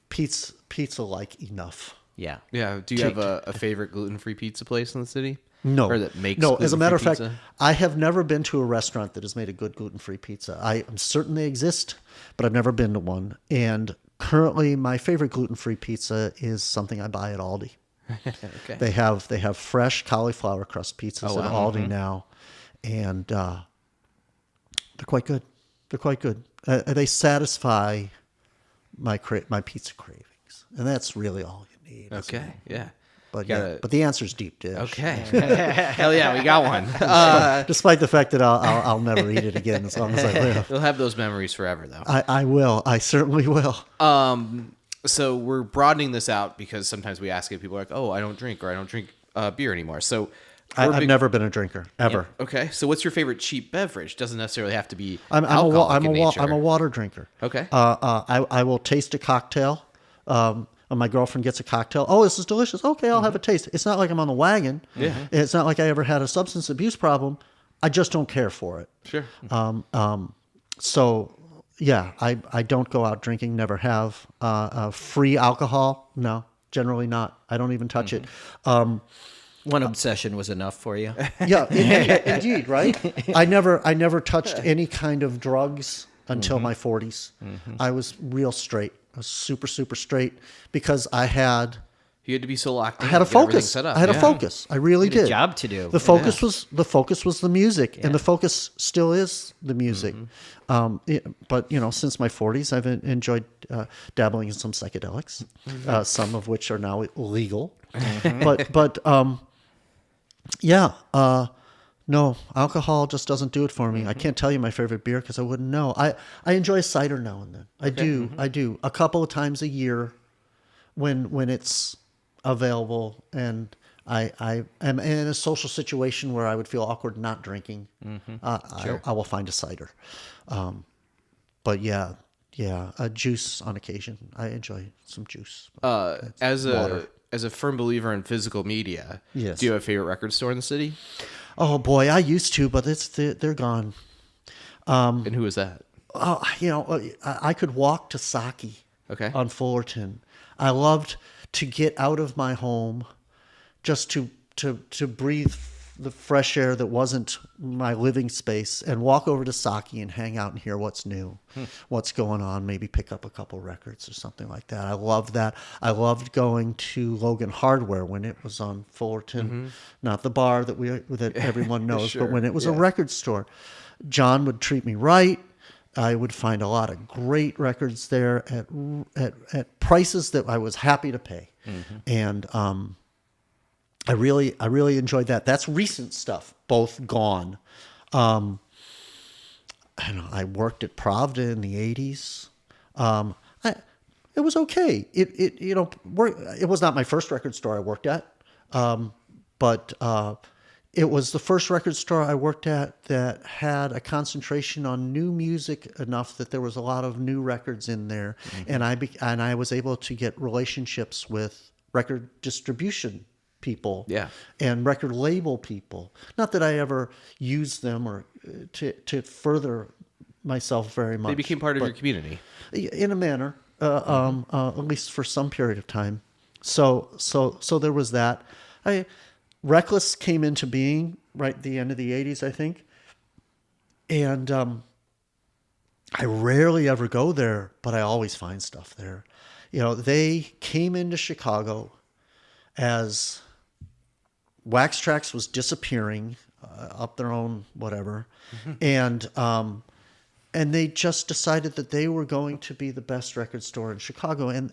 pizza-like enough. Yeah. Yeah. Do you have a favorite gluten-free pizza place in the city? No. Or that makes no. As a matter of gluten-free fact, pizza? I have never been to a restaurant that has made a good gluten-free pizza. I'm certain they exist, but I've never been to one. And currently, my favorite gluten-free pizza is something I buy at Aldi. Okay. They have fresh cauliflower crust pizzas at Aldi now, and they're quite good. They're quite good. They satisfy my pizza cravings, and that's really all you need. Okay. Yeah. But Gotta- but the answer is deep dish. Okay. Hell yeah, we got one. Despite the fact that I'll never eat it again as long as I live. You'll have those memories forever, though. I will. I certainly will. So we're broadening this out because sometimes we ask it, people are like, "Oh, I don't drink," or "I don't drink beer anymore." So I've never been a drinker ever. Okay. So what's your favorite cheap beverage? Doesn't necessarily have to be I'm alcoholic in nature. a water drinker. Okay. I will taste a cocktail. My girlfriend gets a cocktail. Oh, this is delicious. Okay, I'll have a taste. It's not like I'm on the wagon. Yeah. It's not like I ever had a substance abuse problem. I just don't care for it. Sure. So yeah, I don't go out drinking. Never have. Free alcohol? No, generally not. I don't even touch it. One obsession was enough for you. Yeah, indeed, right? I never touched any kind of drugs until my 40s. I was real straight. I was super, super straight because I had You had to be so locked in. I had a to get everything focus. set up. I had a Yeah. focus. I really You had a did. job to do. The focus was the music, and the focus still is the music. But since my 40s, I've enjoyed dabbling in some psychedelics, some of which are now illegal. No, alcohol just doesn't do it for me. I can't tell you my favorite beer because I wouldn't know. I enjoy cider now and then. I do. A couple of times a year when it's available, and I am in a social situation where I would feel awkward not drinking, I will find a cider. But yeah, a juice on occasion. I enjoy some juice. As a firm believer in physical media, Yes. do you have a favorite record store in the city? Oh boy, I used to, but they're gone. And who is that? Oh, I could walk to Saki on Fullerton. I loved to get out of my home just to breathe the fresh air that wasn't my living space and walk over to Saki and hang out and hear what's new, what's going on, maybe pick up a couple records or something like that. I loved that. I loved going to Logan Hardware when it was on Fullerton, not the bar that everyone knows, Sure, but when it was a record store. John would treat me right. I would find a lot of great records there at prices that I was happy to pay. And I really enjoyed that. That's recent stuff, both gone. I worked at Pravda in the 80s. It was okay. It was not my first record store I worked at, but it was the first record store I worked at that had a concentration on new music enough that there was a lot of new records in there, and I was able to get relationships with record distribution people and record label people. Not that I ever used them or to further myself very much. They became part of your community. In a manner, at least for some period of time. So there was that. Reckless came into being right at the end of the 80s, I think. And I rarely ever go there, but I always find stuff there. They came into Chicago as Wax Trax was disappearing up their own whatever. And they just decided that they were going to be the best record store in Chicago, and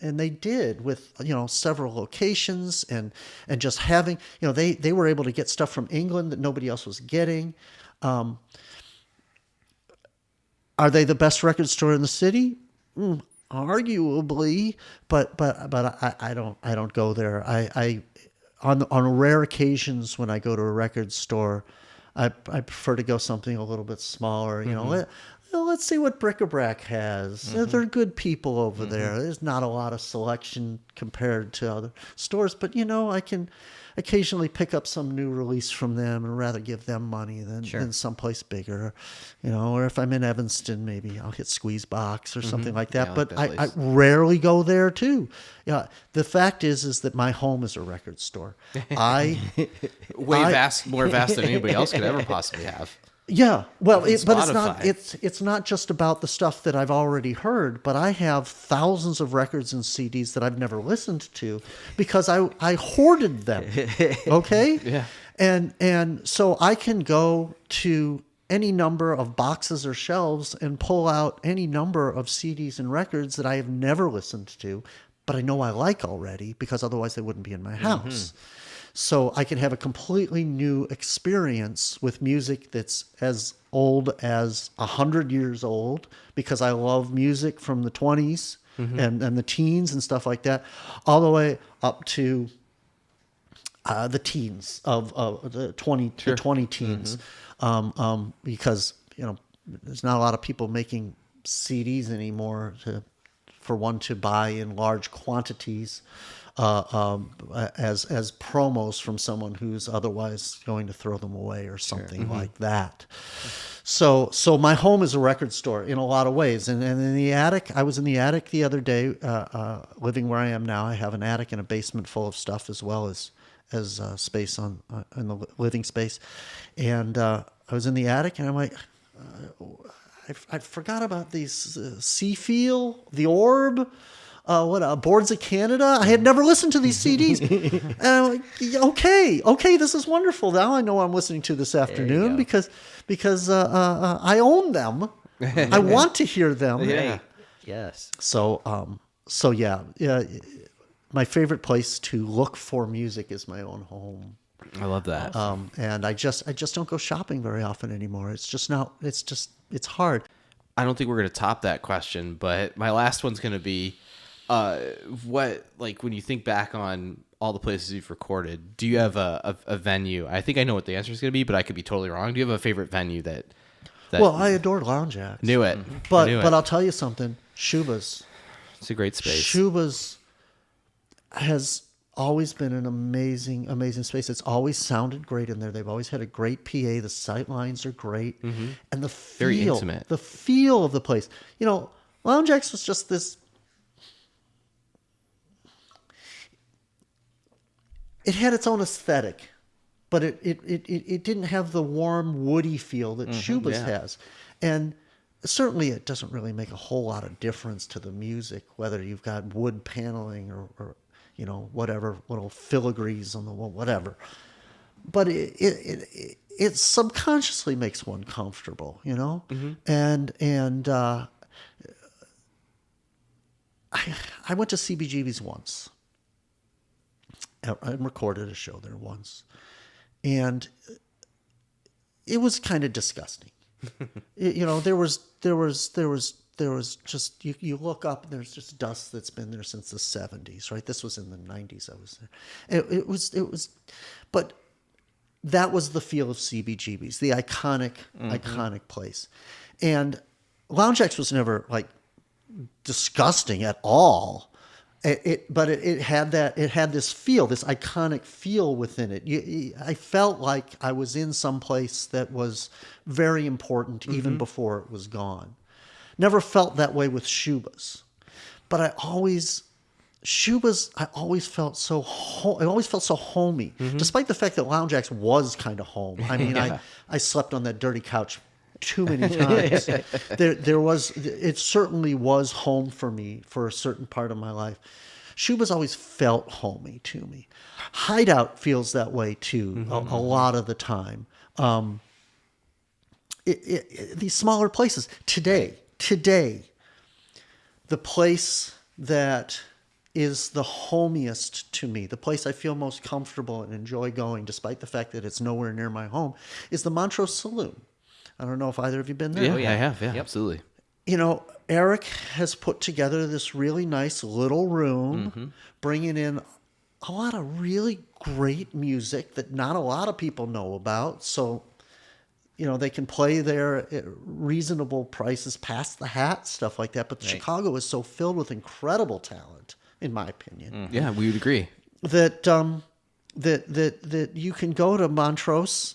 they did with several locations and just having they were able to get stuff from England that nobody else was getting. Are they the best record store in the city? Arguably, but I don't go there. I on rare occasions when I go to a record store, I prefer to go something a little bit smaller. Let's see what Bric-a-Brac has. They're good people over there. There's not a lot of selection compared to other stores, but I can occasionally pick up some new release from them and rather give them money than someplace bigger. Or if I'm in Evanston, maybe I'll hit Squeeze Box or something like that. But I rarely go there too. The fact is that my home is a record store. More vast than anybody else could ever possibly have. Yeah, well, but Spotify. it's not just about the stuff that I've already heard, but I have thousands of records and CDs that I've never listened to because I hoarded them. Okay? Yeah. And so I can go to any number of boxes or shelves and pull out any number of CDs and records that I have never listened to, but I know I like already because otherwise they wouldn't be in my house. So I can have a completely new experience with music that's as old as 100 years old because I love music from the 20s and the teens and stuff like that, all the way up to the teens of the 20 teens, because there's not a lot of people making CDs anymore for one to buy in large quantities. As promos from someone who's otherwise going to throw them away or something like that. So my home is a record store in a lot of ways. And in the attic, I was in the attic the other day, living where I am now. I have an attic and a basement full of stuff as well as space in the living space. And I was in the attic and I'm like, I forgot about these Seafeel, The Orb, Boards of Canada. I had never listened to these CDs. And I'm like, okay, this is wonderful. Now I know what I'm listening to this afternoon because I own them. I want to hear them. Yeah. Yes. So yeah. My favorite place to look for music is my own home. I love that. And I just don't go shopping very often anymore. It's hard. I don't think we're going to top that question, but my last one's going to be, What, like, when you think back on all the places you've recorded, do you have a venue? I think I know what the answer is going to be, but I could be totally wrong. Do you have a favorite venue that Well, I adored Lounge Acts. knew it? But I knew it. but I'll tell you something. Shuba's It's a great space. Shuba's has always been an amazing, amazing space. It's always sounded great in there. They've always had a great PA. The sight lines are great, and the feel, Very intimate. the feel of the place. You know, Lounge Acts was just this. It had its own aesthetic, but it didn't have the warm, woody feel that Shuba's has. And certainly it doesn't really make a whole lot of difference to the music, whether you've got wood paneling or you know, whatever, little filigrees on the wall, whatever. But it subconsciously makes one comfortable, you know? And I went to CBGB's once. I recorded a show there once, and it was kind of disgusting. You know, there was just you look up and there's just dust that's been there since the 70s, right? This was in the 90s. I was there. It was, but that was the feel of CBGB's, the iconic place, and Lounge X was never like disgusting at all. But it had this feel, this iconic feel within it. I felt like I was in some place that was very important even before it was gone. Never felt that way with Shuba's, but I always felt so it always felt so homey, despite the fact that Lounge Acts was kind of home. I mean, I slept on that dirty couch too many times. It certainly was home for me for a certain part of my life. Shuba's always felt homey to me. Hideout feels that way too, a lot of the time. These smaller places today, the place that is the homiest to me, the place I feel most comfortable and enjoy going, despite the fact that it's nowhere near my home, is the Montrose Saloon. I don't know if either of you been there. Yeah, I have. Yeah, absolutely. You know, Eric has put together this really nice little room, bringing in a lot of really great music that not a lot of people know about. So, you know, they can play there at reasonable prices, pass the hat, stuff like that. But Chicago is so filled with incredible talent, in my opinion. Yeah, we would agree. That that you can go to Montrose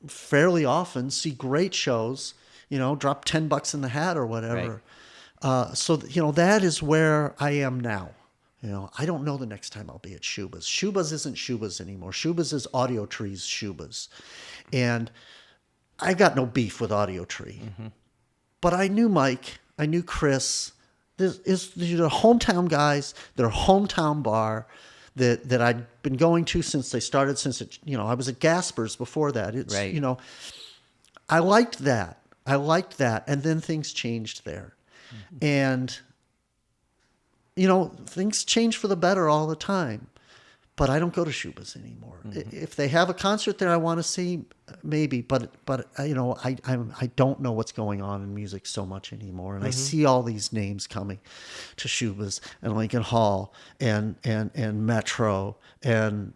fairly often, see great shows, you know, drop $10 in the hat or whatever. So, you know, that is where I am now. You know, I don't know the next time I'll be at Shuba's. Shuba's isn't Shuba's anymore. Shuba's is Audio Tree's Shuba's. And I got no beef with Audio Tree. But I knew Mike, I knew Chris. These are hometown guys. They're a hometown bar that I'd been going to since they started, I was at Gasper's before that. You know, I liked that. And then things changed there. And, you know, things change for the better all the time. But I don't go to Shuba's anymore. If they have a concert there I want to see, maybe. But you know, I don't know what's going on in music so much anymore. And I see all these names coming to Shuba's and Lincoln Hall and Metro and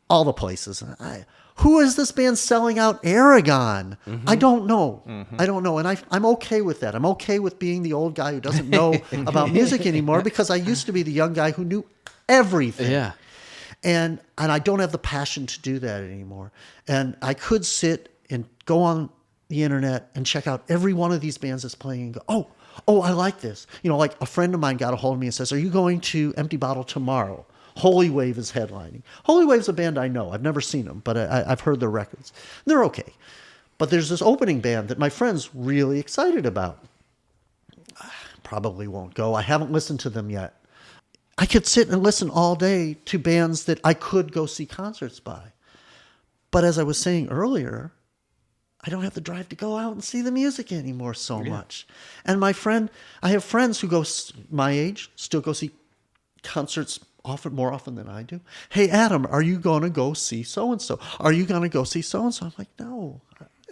all the places. Who is this band selling out Aragon? I don't know. I don't know. And I'm okay with that. I'm okay with being the old guy who doesn't know about music anymore, because I used to be the young guy who knew everything. Yeah. And I don't have the passion to do that anymore. And I could sit and go on the internet and check out every one of these bands that's playing and go, oh, I like this. You know, like a friend of mine got a hold of me and says, are you going to Empty Bottle tomorrow? Holy Wave is headlining. Holy Wave's a band I know. I've never seen them, but I've heard their records. They're okay. But there's this opening band that my friend's really excited about. Probably won't go. I haven't listened to them yet. I could sit and listen all day to bands that I could go see concerts by. But as I was saying earlier, I don't have the drive to go out and see the music anymore so much. And I have friends who go my age, still go see concerts more often than I do. Hey, Adam, are you going to go see so-and-so? Are you going to go see so-and-so? I'm like, no.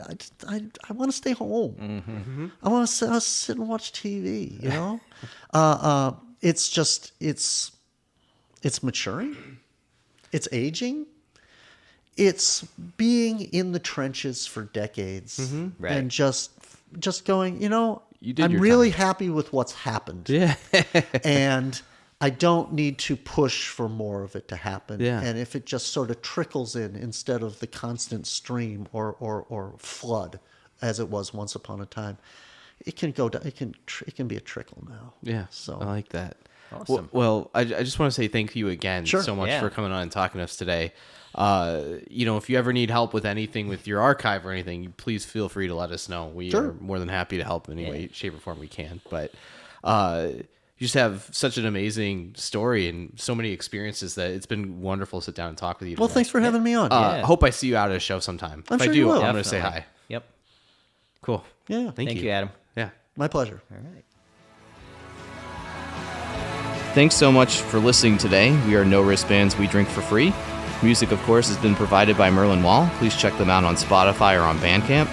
I want to stay home. I want to sit and watch TV. You know, it's maturing. It's aging. It's being in the trenches for decades Right. and just going, you know, I'm your really happy with what's happened. Yeah. And I don't need to push for more of it to happen. Yeah. And if it just sort of trickles in instead of the constant stream or flood as it was once upon a time, it can go down. It can be a trickle now. Yeah. So I like that. Awesome. Well, I just want to say thank you again Sure. so much Yeah. for coming on and talking to us today. You know, if you ever need help with anything with your archive or anything, please feel free to let us know. We Sure. are more than happy to help in any way, shape, or form we can. But you just have such an amazing story and so many experiences that it's been wonderful to sit down and talk with you. well, today. thanks for having me on. Yeah. Hope I see you out at a show sometime. I'm if sure I do, you will. I'm going to say Definitely. hi. Yep. Cool. Yeah. Thank you, Adam. Yeah. My pleasure. All right. Thanks so much for listening today. We are No Wristbands, We Drink for Free. Music, of course, has been provided by Merlin Wall. Please check them out on Spotify or on Bandcamp.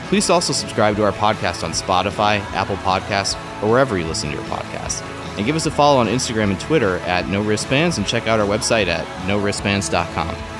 Please also subscribe to our podcast on Spotify, Apple Podcasts, or wherever you listen to your podcasts. And give us a follow on Instagram and Twitter at No Wristbands, and check out our website at NoWristbands.com.